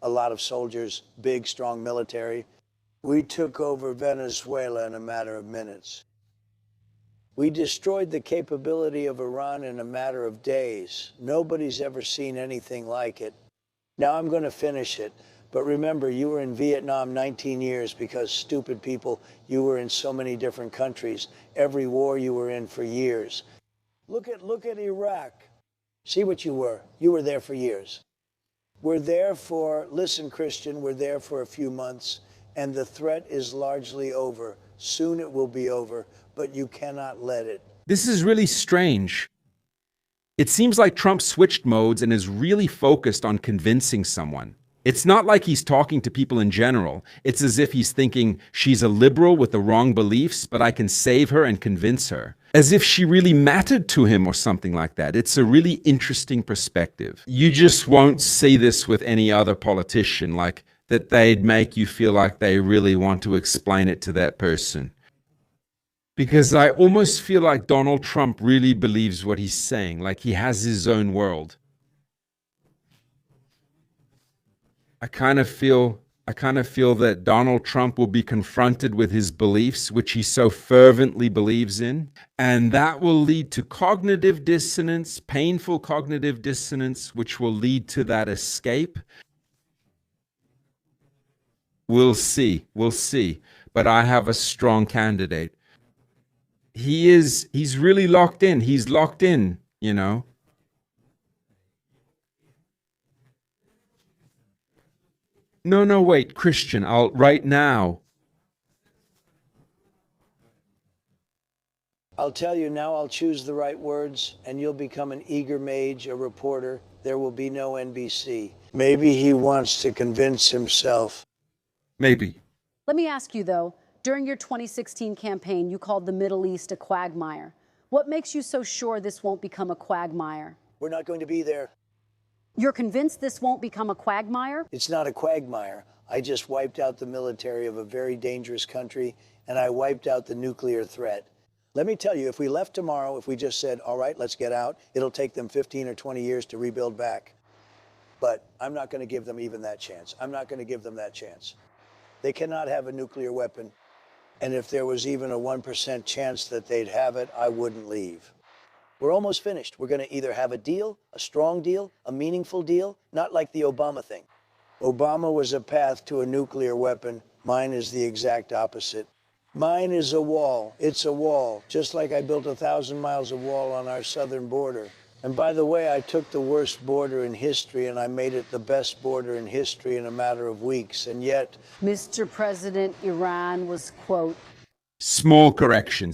a lot of soldiers, big, strong military. We took over Venezuela in a matter of minutes. We destroyed the capability of Iran in a matter of days. Nobody's ever seen anything like it. Now I'm going to finish it. But remember, you were in Vietnam 19 years because, stupid people, you were in so many different countries. Every war you were in for years. Look at Iraq. See what you were. You were there for years. We're there for, listen, Christian, we're there for a few months, and the threat is largely over. Soon it will be over, but you cannot let it.
This is really strange. It seems like Trump switched modes and is really focused on convincing someone. It's not like he's talking to people in general. It's as if he's thinking, she's a liberal with the wrong beliefs, but I can save her and convince her. as if she really mattered to him or something like that. It's a really interesting perspective. You just won't see this with any other politician, like that they'd make you feel like they really want to explain it to that person. Because I almost feel like Donald Trump really believes what he's saying, like he has his own world. I kind of feel that Donald Trump will be confronted with his beliefs, which he so fervently believes in, and that will lead to cognitive dissonance, painful cognitive dissonance, which will lead to that escape. We'll see. But I have a strong candidate. He's really locked in. He's locked in, you know. No, wait, Christian, right now.
I'll tell you now, I'll choose the right words, and you'll become an eager mage, a reporter. There will be no NBC. Maybe he wants to convince himself.
Maybe.
Let me ask you, though, during your 2016 campaign, you called the Middle East a quagmire. What makes you so sure this won't become a quagmire?
We're not going to be there.
You're convinced this won't become a quagmire?
It's not a quagmire. I just wiped out the military of a very dangerous country, and I wiped out the nuclear threat. Let me tell you, if we left tomorrow, if we just said, all right, let's get out, it'll take them 15 or 20 years to rebuild back. But I'm not going to give them even that chance. I'm not going to give them that chance. They cannot have a nuclear weapon. And if there was even a 1% chance that they'd have it, I wouldn't leave. We're almost finished. We're going to either have a deal, a strong deal, a meaningful deal, not like the Obama thing. Obama was a path to a nuclear weapon. Mine is the exact opposite. Mine is a wall. It's a wall, just like I built 1,000 miles of wall on our southern border. And by the way, I took the worst border in history and I made it the best border in history in a matter of weeks. And yet,
Mr. President, Iran was, quote,
Small correction.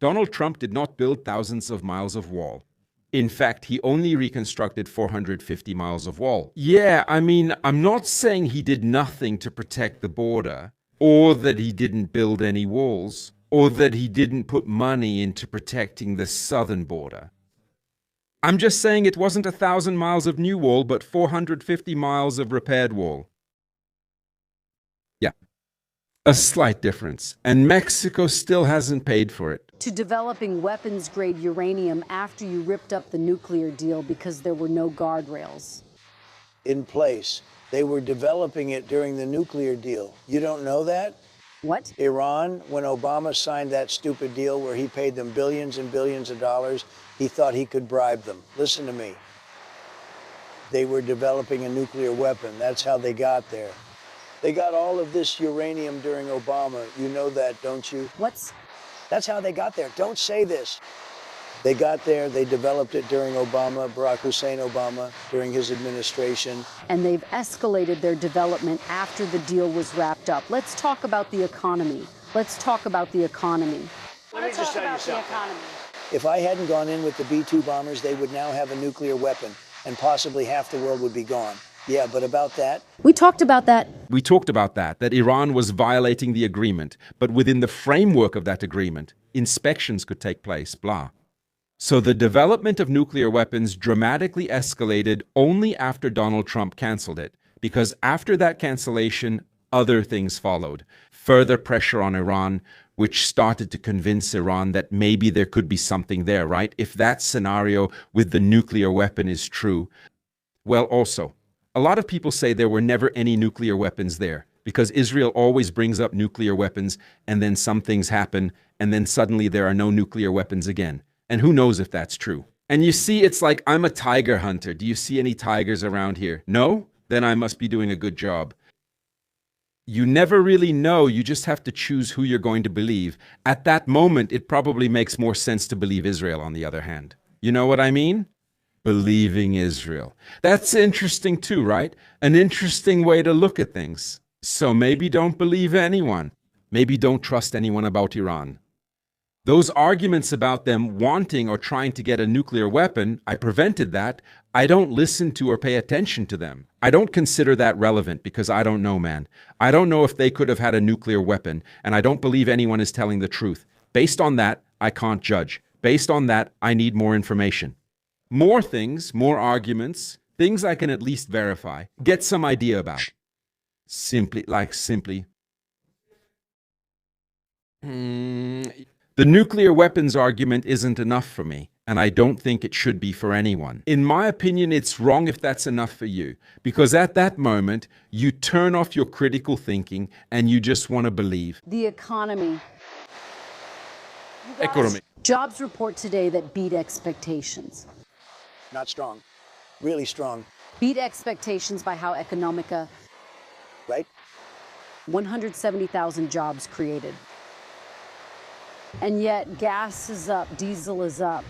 Donald Trump did not build thousands of miles of wall. In fact, he only reconstructed 450 miles of wall. Yeah, I mean, I'm not saying he did nothing to protect the border, or that he didn't build any walls, or that he didn't put money into protecting the southern border. I'm just saying it wasn't 1,000 miles of new wall, but 450 miles of repaired wall. Yeah, a slight difference. And Mexico still hasn't paid for it.
to developing weapons-grade uranium after you ripped up the nuclear deal because there were no guardrails.
In place. They were developing it during the nuclear deal. You don't know that?
What?
Iran, when Obama signed that stupid deal where he paid them billions and billions of dollars, he thought he could bribe them. Listen to me. They were developing a nuclear weapon. That's how they got there. They got all of this uranium during Obama. You know that, don't you? That's how they got there. Don't say this. They got there, they developed it during Obama, Barack Hussein Obama, during his administration.
And they've escalated their development after the deal was wrapped up. Let's talk about the economy. Let's talk about the economy.
Let me just tell you something. If I hadn't gone in with the B-2 bombers, they would now have a nuclear weapon, and possibly half the world would be gone. Yeah, but about that?
We talked about that.
We talked about that Iran was violating the agreement, but within the framework of that agreement, inspections could take place, blah. So the development of nuclear weapons dramatically escalated only after Donald Trump canceled it, because after that cancellation, other things followed. Further pressure on Iran, which started to convince Iran that maybe there could be something there, right? If that scenario with the nuclear weapon is true. Well, also, a lot of people say there were never any nuclear weapons there because Israel always brings up nuclear weapons and then some things happen and then suddenly there are no nuclear weapons again. And who knows if that's true? And you see, it's like, I'm a tiger hunter. Do you see any tigers around here? No? Then I must be doing a good job. You never really know. You just have to choose who you're going to believe. At that moment, it probably makes more sense to believe Israel, on the other hand. You know what I mean? Believing Israel. That's interesting too, right? An interesting way to look at things. So maybe don't believe anyone. Maybe don't trust anyone about Iran. Those arguments about them wanting or trying to get a nuclear weapon, I prevented that. I don't listen to or pay attention to them. I don't consider that relevant because I don't know, man. I don't know if they could have had a nuclear weapon, and I don't believe anyone is telling the truth. Based on that, I can't judge. Based on that, I need more information. More things, more arguments, things I can at least verify, get some idea about. Simply. The nuclear weapons argument isn't enough for me, and I don't think it should be for anyone. In my opinion, it's wrong if that's enough for you, because at that moment, you turn off your critical thinking and you just want to believe.
The economy.
Economy.
Jobs report today that beat expectations.
Not strong. Really strong.
Beat expectations by how Economica,
Right?
170,000 jobs created. And yet gas is up, diesel is up.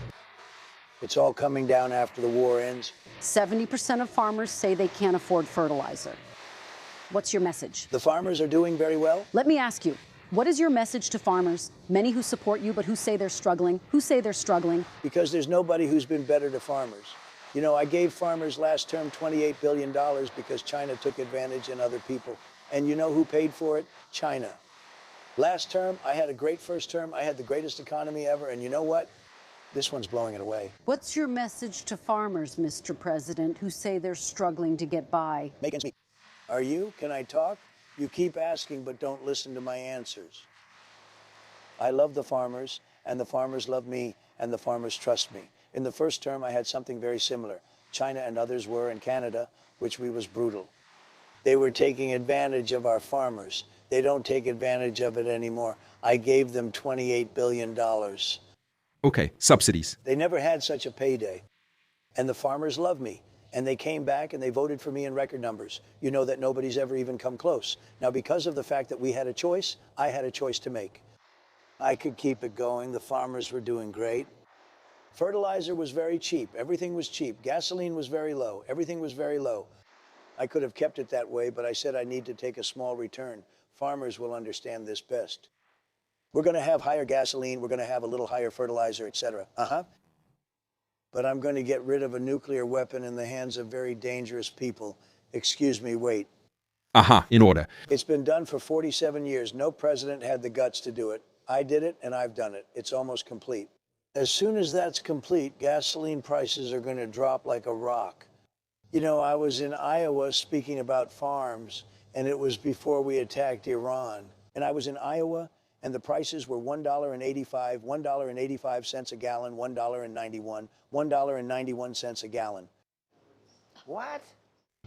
It's all coming down after the war ends.
70% of farmers say they can't afford fertilizer. What's your message?
The farmers are doing very well.
Let me ask you, what is your message to farmers, many who support you but who say they're struggling? Who say they're struggling?
Because there's nobody who's been better to farmers. You know, I gave farmers last term $28 billion because China took advantage and other people. And you know who paid for it? China. Last term, I had a great first term. I had the greatest economy ever. And you know what? This one's blowing it away.
What's your message to farmers, Mr. President, who say they're struggling to get by?
Make ends meet. Are you? Can I talk? You keep asking, but don't listen to my answers. I love the farmers, and the farmers love me, and the farmers trust me. In the first term, I had something very similar. China and others were in Canada, which was brutal. They were taking advantage of our farmers. They don't take advantage of it anymore. I gave them $28 billion.
Okay, subsidies.
They never had such a payday. And the farmers love me. And they came back and they voted for me in record numbers. You know that nobody's ever even come close. Now, because of the fact that we had a choice, I had a choice to make. I could keep it going. The farmers were doing great. Fertilizer was very cheap. Everything was cheap. Gasoline was very low. Everything was very low. I could have kept it that way, but I said I need to take a small return. Farmers will understand this best. We're going to have higher gasoline. We're going to have a little higher fertilizer, etc. But I'm going to get rid of a nuclear weapon in the hands of very dangerous people. Excuse me, wait.
In order.
It's been done for 47 years. No president had the guts to do it. I did it, and I've done it. It's almost complete. As soon as that's complete, gasoline prices are going to drop like a rock. You know, I was in Iowa speaking about farms, and it was before we attacked Iran. And I was in Iowa, and the prices were $1.85, $1.85 a gallon, $1.91, $1.91 a gallon. What?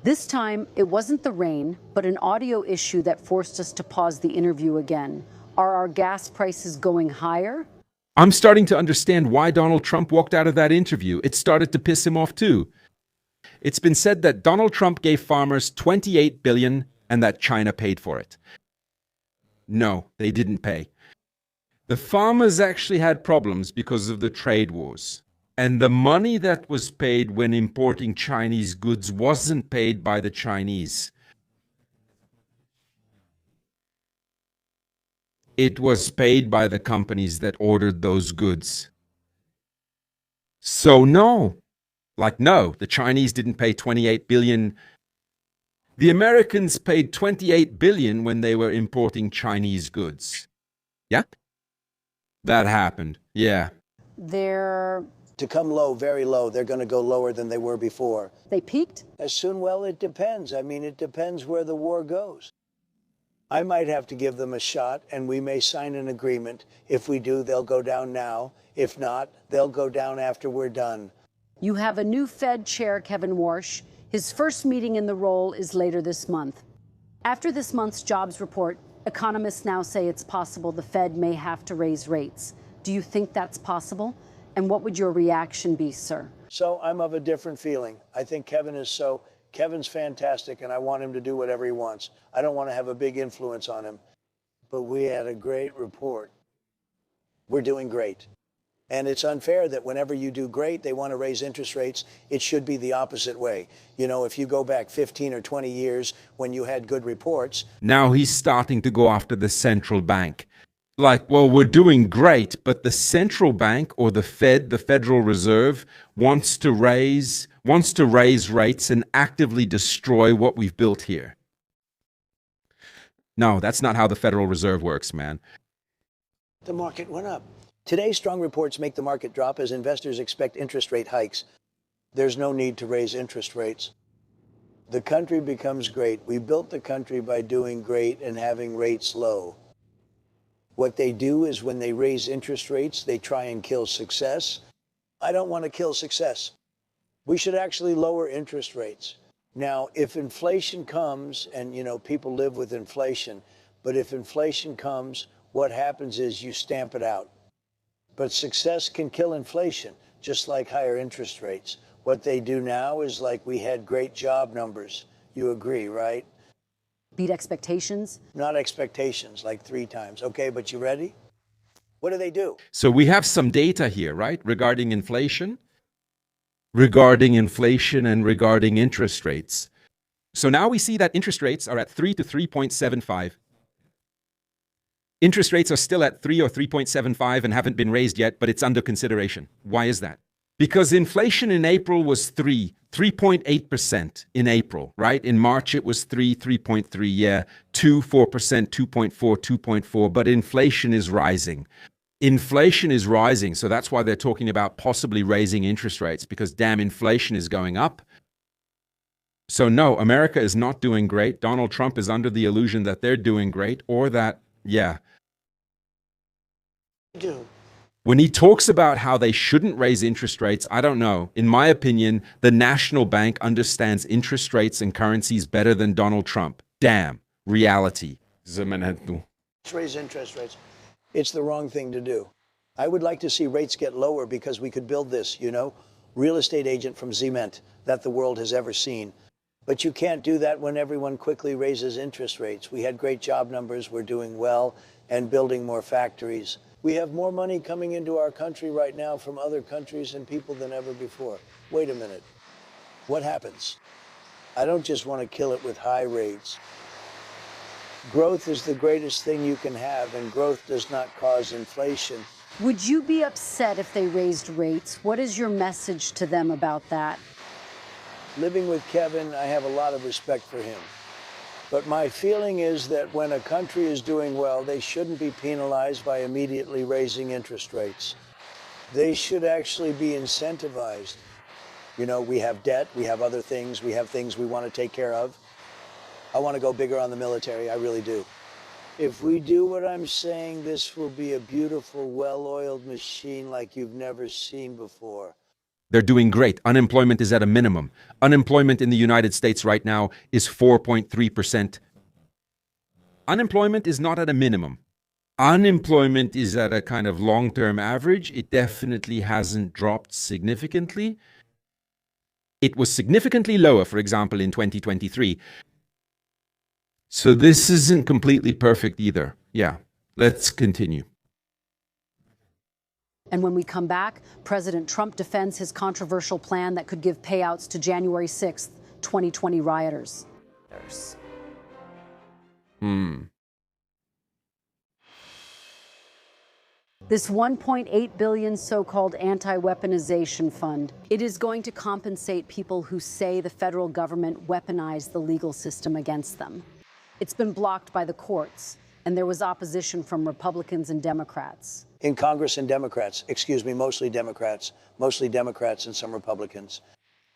This time, it wasn't the rain, but an audio issue that forced us to pause the interview again. Are our gas prices going higher?
I'm starting to understand why Donald Trump walked out of that interview. It started to piss him off too. It's been said that Donald Trump gave farmers $28 billion and that China paid for it. No, they didn't pay. The farmers actually had problems because of the trade wars. And the money that was paid when importing Chinese goods wasn't paid by the Chinese. It was paid by the companies that ordered those goods. So no, the Chinese didn't pay $28 billion. The Americans paid $28 billion when they were importing Chinese goods. Yeah? That happened, yeah.
To come low, very low, they're going to go lower than they were before.
They peaked?
As soon, well, it depends. I mean, it depends where the war goes. I might have to give them a shot, and we may sign an agreement. If we do, they'll go down now. If not, they'll go down after we're done.
You have a new Fed chair, Kevin Warsh. His first meeting in the role is later this month. After this month's jobs report, economists now say it's possible the Fed may have to raise rates. Do you think that's possible? And what would your reaction be, sir?
So I'm of a different feeling. I think Kevin's fantastic, and I want him to do whatever he wants. I don't want to have a big influence on him. But we had a great report. We're doing great. And it's unfair that whenever you do great, they want to raise interest rates. It should be the opposite way. You know, if you go back 15 or 20 years when you had good reports.
Now he's starting to go after the central bank. Like, well, we're doing great, but the central bank or the Fed, the Federal Reserve, wants to raise rates and actively destroy what we've built here. No, that's not how the Federal Reserve works, man.
The market went up. Today, strong reports make the market drop as investors expect interest rate hikes. There's no need to raise interest rates. The country becomes great. We built the country by doing great and having rates low. What they do is when they raise interest rates, they try and kill success. I don't want to kill success. We should actually lower interest rates. Now, if inflation comes, and people live with inflation, but if inflation comes, what happens is you stamp it out. But success can kill inflation, just like higher interest rates. What they do now is like we had great job numbers. You agree, right?
Beat expectations?
Not expectations, like 3 times. Okay, but you ready? What do?
So we have some data here, right, regarding inflation and regarding interest rates. So now we see that interest rates are at 3 to 3.75. Interest rates are still at 3 or 3.75 and haven't been raised yet, but it's under consideration. Why is that? Because inflation in April was 3.8% in April, right? In March, it was 3.3, yeah, 4%, 2.4, 2.4, but inflation is rising. Inflation is rising, so that's why they're talking about possibly raising interest rates, because damn, inflation is going up. So no, America is not doing great. Donald Trump is under the illusion that they're doing great, or that, yeah. When he talks about how they shouldn't raise interest rates, I don't know. In my opinion, the national bank understands interest rates and currencies better than Donald Trump. Damn, reality.
Raise interest rates. It's the wrong thing to do. I would like to see rates get lower because we could build this, real estate agent from Cement that the world has ever seen. But you can't do that when everyone quickly raises interest rates. We had great job numbers, we're doing well, and building more factories. We have more money coming into our country right now from other countries and people than ever before. Wait a minute. What happens? I don't just want to kill it with high rates. Growth is the greatest thing you can have, and growth does not cause inflation.
Would you be upset if they raised rates? What is your message to them about that?
Living with Kevin, I have a lot of respect for him. But my feeling is that when a country is doing well, they shouldn't be penalized by immediately raising interest rates. They should actually be incentivized. We have debt, we have other things, we have things we want to take care of. I want to go bigger on the military, I really do. If we do what I'm saying, this will be a beautiful, well-oiled machine like you've never seen before.
They're doing great. Unemployment is at a minimum. Unemployment in the United States right now is 4.3%. Unemployment is not at a minimum. Unemployment is at a kind of long-term average. It definitely hasn't dropped significantly. It was significantly lower, for example, in 2023. So this isn't completely perfect either. Yeah, let's continue.
And when we come back, President Trump defends his controversial plan that could give payouts to January 6th, 2020 rioters. This $1.8 billion so-called anti-weaponization fund, it is going to compensate people who say the federal government weaponized the legal system against them. It's been blocked by the courts, and there was opposition from Republicans and Democrats.
In Congress and Democrats, mostly Democrats and some Republicans.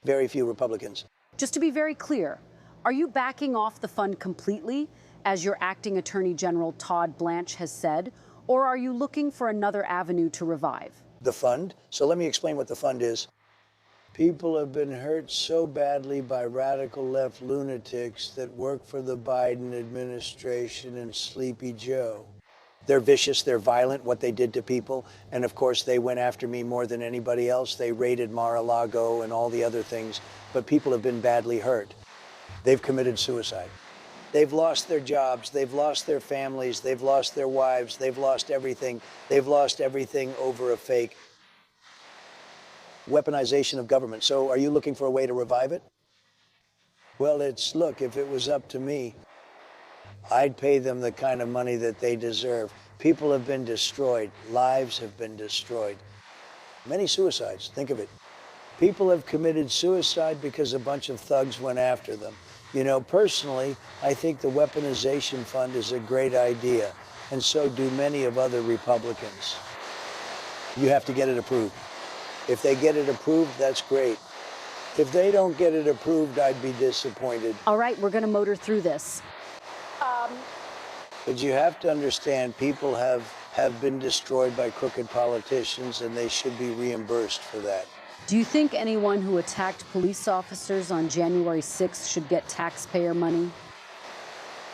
Very few Republicans.
Just to be very clear, are you backing off the fund completely, as your acting Attorney General Todd Blanche has said, or are you looking for another avenue to revive?
The fund? So let me explain what the fund is. People have been hurt so badly by radical left lunatics that work for the Biden administration and Sleepy Joe. They're vicious, they're violent, what they did to people. And of course, they went after me more than anybody else. They raided Mar-a-Lago and all the other things. But people have been badly hurt. They've committed suicide. They've lost their jobs, they've lost their families, they've lost their wives, they've lost everything. They've lost everything over a fake weaponization of government. So are you looking for a way to revive it? Well, look, if it was up to me, I'd pay them the kind of money that they deserve. People have been destroyed. Lives have been destroyed. Many suicides, think of it. People have committed suicide because a bunch of thugs went after them. Personally, I think the weaponization fund is a great idea. and so do many of other Republicans. You have to get it approved. If they get it approved, that's great. If they don't get it approved, I'd be disappointed.
All right, we're going to motor through this.
But you have to understand, people have been destroyed by crooked politicians, and they should be reimbursed for that.
Do you think anyone who attacked police officers on January 6th should get taxpayer money?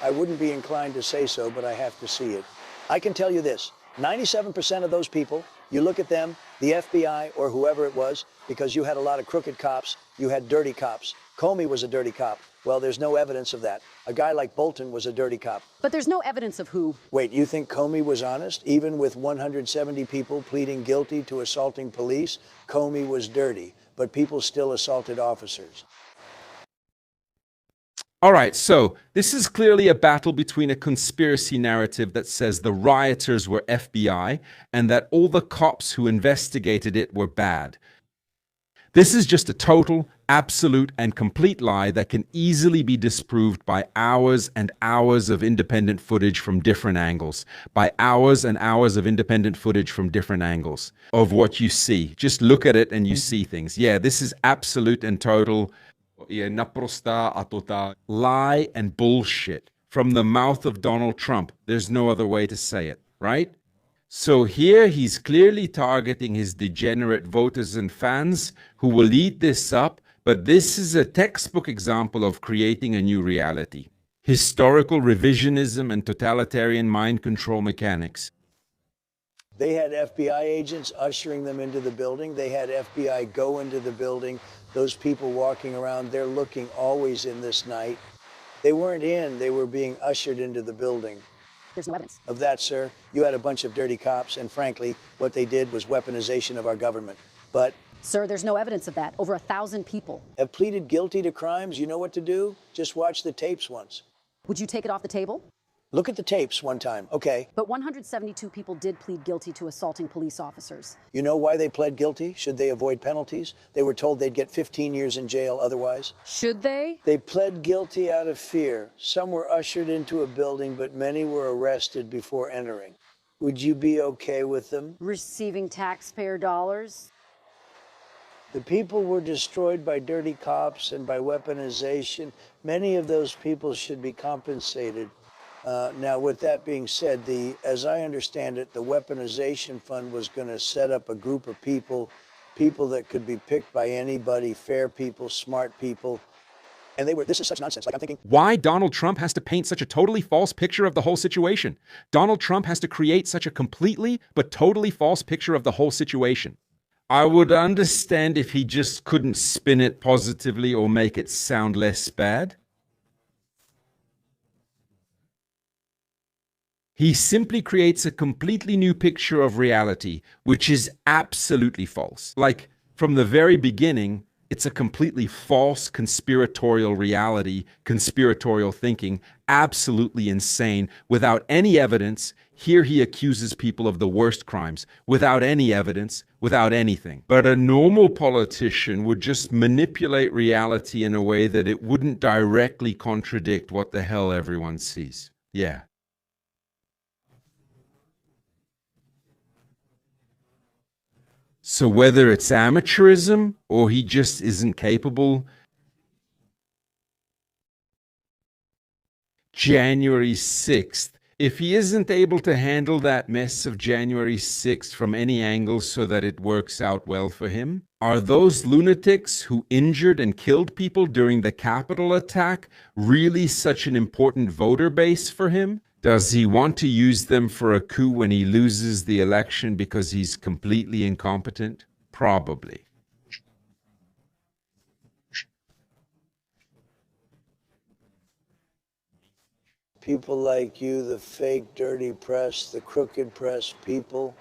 I wouldn't be inclined to say so, but I have to see it. I can tell you this, 97% of those people, you look at them, the FBI or whoever it was, because you had a lot of crooked cops, you had dirty cops. Comey was a dirty cop. Well, there's no evidence of that. A guy like Bolton was a dirty cop.
But there's no evidence of who.
Wait, you think Comey was honest? Even with 170 people pleading guilty to assaulting police, Comey was dirty, but people still assaulted officers.
All right, so this is clearly a battle between a conspiracy narrative that says the rioters were FBI and that all the cops who investigated it were bad. This is just a total, absolute, and complete lie that can easily be disproved by hours and hours of independent footage from different angles. By hours and hours of independent footage from different angles of what you see. Just look at it and you see things. Yeah, this is absolute and total lie and bullshit from the mouth of Donald Trump. There's no other way to say it, right? So here he's clearly targeting his degenerate voters and fans who will eat this up, but this is a textbook example of creating a new reality. Historical revisionism and totalitarian mind control mechanics.
They had FBI agents ushering them into the building. They had FBI go into the building. Those people walking around, they're looking always in this night. They weren't in, they were being ushered into the building.
There's no evidence
of that, sir. You had a bunch of dirty cops, and frankly, what they did was weaponization of our government. But
Sir, there's no evidence of that. Over 1,000 people
have pleaded guilty to crimes. You know what to do? Just watch the tapes once.
Would you take it off the table?
Look at the tapes one time, okay?
But 172 people did plead guilty to assaulting police officers.
You know why they pled guilty? Should they avoid penalties? They were told they'd get 15 years in jail otherwise.
Should they?
They pled guilty out of fear. Some were ushered into a building, but many were arrested before entering. Would you be okay with them?
Receiving taxpayer dollars?
The people were destroyed by dirty cops and by weaponization. Many of those people should be compensated. Now, with that being said, as I understand it, the weaponization fund was going to set up a group of people that could be picked by anybody, fair people, smart people. And this is such nonsense. Like, I'm thinking,
why Donald Trump has to paint such a totally false picture of the whole situation? Donald Trump has to create such a completely but totally false picture of the whole situation. I would understand if he just couldn't spin it positively or make it sound less bad. He simply creates a completely new picture of reality, which is absolutely false. Like, from the very beginning, it's a completely false conspiratorial reality, conspiratorial thinking, absolutely insane, without any evidence. Here he accuses people of the worst crimes, without any evidence, without anything. But a normal politician would just manipulate reality in a way that it wouldn't directly contradict what the hell everyone sees. Yeah. So whether it's amateurism or he just isn't capable, January 6th, if he isn't able to handle that mess of January 6th from any angle so that it works out well for him, are those lunatics who injured and killed people during the Capitol attack really such an important voter base for him? Does he want to use them for a coup when he loses the election because he's completely incompetent? Probably.
people like you, the fake, dirty press, the crooked press people,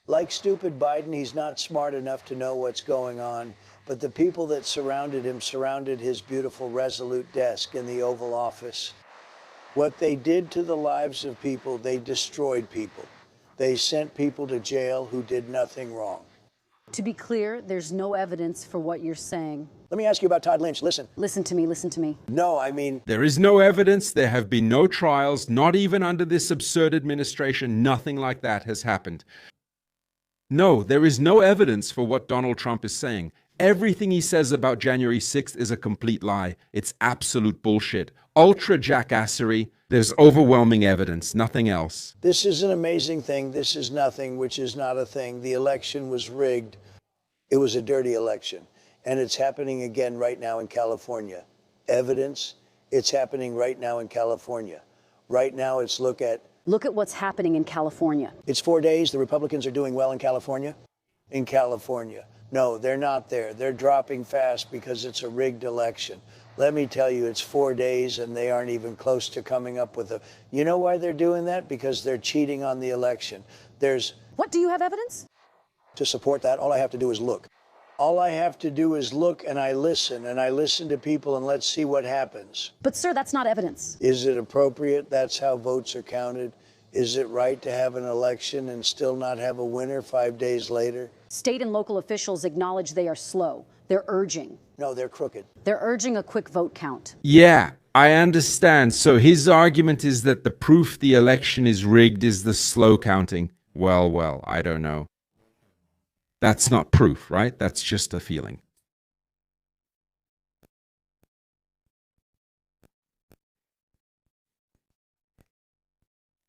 like stupid Biden, he's not smart enough to know what's going on. But the people that surrounded him surrounded his beautiful, resolute desk in the Oval Office. What they did to the lives of people, they destroyed people. They sent people to jail who did nothing wrong.
To be clear, there's no evidence for what you're saying.
Let me ask you about Todd Lynch. Listen.
Listen to me, listen to me.
No, I mean,
There is no evidence. There have been no trials, not even under this absurd administration. Nothing like that has happened. No, there is no evidence for what Donald Trump is saying. Everything he says about January 6th is a complete lie. It's absolute bullshit. Ultra jackassery. There's overwhelming evidence, nothing else.
this is an amazing thing. This is nothing, which is not a thing. The election was rigged. It was a dirty election. And it's happening again right now in California. Evidence, it's happening right now in California. Right now, look at
what's happening in California.
it's 4 days. The Republicans are doing well in California. In California. No, they're not there. They're dropping fast because it's a rigged election. Let me tell you, it's 4 days and they aren't even close to coming up with a. You know why they're doing that? Because they're cheating on the election.
What, do you have evidence?
To support that, all I have to do is look. All I have to do is look and I listen to people and let's see what happens.
But sir, that's not evidence.
Is it appropriate? That's how votes are counted. Is it right to have an election and still not have a winner 5 days later?
State and local officials acknowledge they are slow. They're urging.
No, they're crooked.
They're urging a quick vote count.
Yeah, I understand. So his argument is that the proof the election is rigged is the slow counting. Well, I don't know. That's not proof, right? That's just a feeling.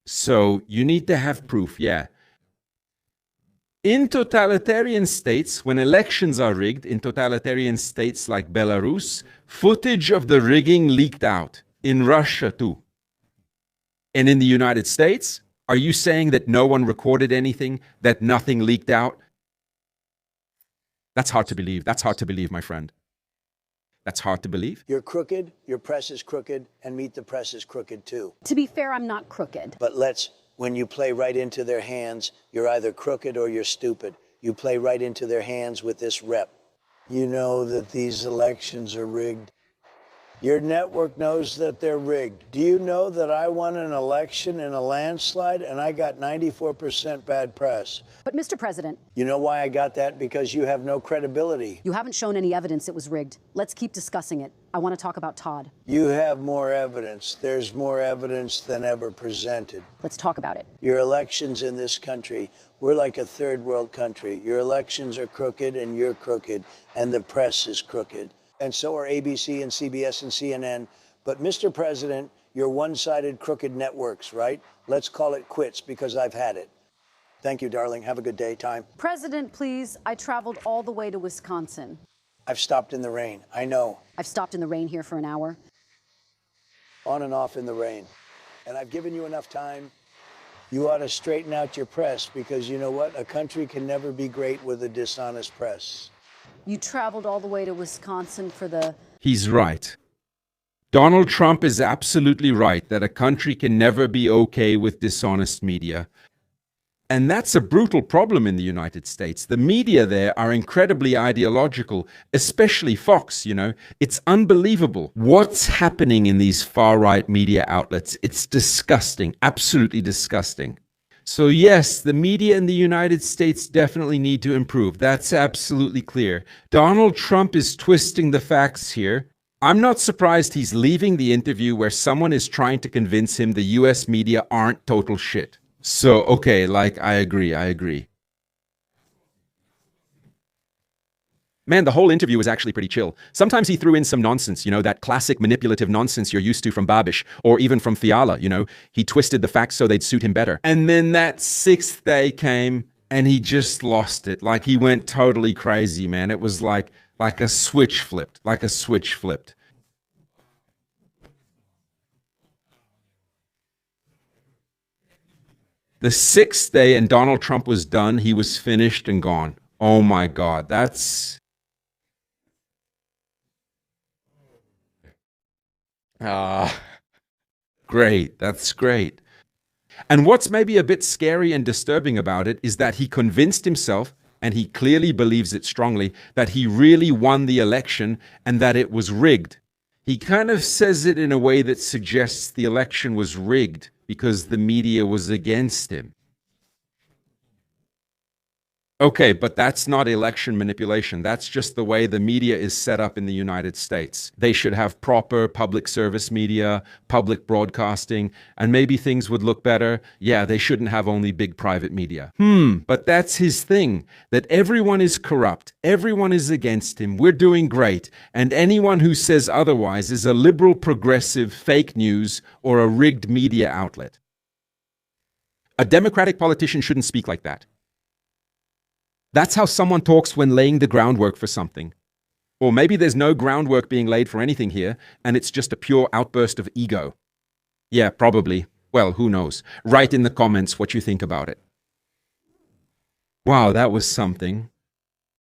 So you need to have proof, yeah. In totalitarian states, when elections are rigged, in totalitarian states like Belarus, footage of the rigging leaked out. In Russia, too. And in the United States, are you saying that no one recorded anything, that nothing leaked out? That's hard to believe. That's hard to believe, my friend. That's hard to believe.
You're crooked, your press is crooked, and Meet the Press is crooked too.
To be fair, I'm not crooked.
But when you play right into their hands, you're either crooked or you're stupid. You play right into their hands with this rep. You know that these elections are rigged. Your network knows that they're rigged. Do you know that I won an election in a landslide and I got 94% bad press?
But Mr. President,
You know why I got that? Because you have no credibility.
you haven't shown any evidence it was rigged. Let's keep discussing it. I want to talk about Todd.
You have more evidence. There's more evidence than ever presented.
Let's talk about it.
Your elections in this country, we're like a third world country. Your elections are crooked and you're crooked and the press is crooked. And so are ABC and CBS and CNN. But Mr. President, you're one-sided crooked networks, right? Let's call it quits because I've had it. Thank you, darling. Have a good day. Time.
President, please, I traveled all the way to Wisconsin.
I've stopped in the rain. I know.
I've stopped in the rain here for an hour.
On and off in the rain. And I've given you enough time. You ought to straighten out your press because you know what? A country can never be great with a dishonest press.
You traveled all the way to Wisconsin for the...
He's right. Donald Trump is absolutely right that a country can never be okay with dishonest media. And that's a brutal problem in the United States. The media there are incredibly ideological, especially Fox, you know. It's unbelievable what's happening in these far-right media outlets. It's disgusting, absolutely disgusting. So yes, the media in the United States definitely need to improve. That's absolutely clear. Donald Trump is twisting the facts here. I'm not surprised he's leaving the interview where someone is trying to convince him the US media aren't total shit. So, okay, I agree. Man, the whole interview was actually pretty chill. Sometimes he threw in some nonsense, you know, that classic manipulative nonsense you're used to from Babish, or even from Fiala, you know. He twisted the facts so they'd suit him better. And then that sixth day came, and he just lost it. He went totally crazy, man. It was like a switch flipped, The sixth day, and Donald Trump was done. He was finished and gone. Oh my God, that's... Great. That's great. And what's maybe a bit scary and disturbing about it is that he convinced himself, and he clearly believes it strongly, that he really won the election and that it was rigged. He kind of says it in a way that suggests the election was rigged because the media was against him. Okay, but that's not election manipulation. That's just the way the media is set up in the United States. They should have proper public service media, public broadcasting, and maybe things would look better. Yeah, they shouldn't have only big private media. But that's his thing, that everyone is corrupt, everyone is against him, we're doing great, and anyone who says otherwise is a liberal progressive fake news or a rigged media outlet. A Democratic politician shouldn't speak like that. That's how someone talks when laying the groundwork for something. Or maybe there's no groundwork being laid for anything here, and it's just a pure outburst of ego. Yeah, probably. Well, who knows? Write in the comments what you think about it. Wow, that was something.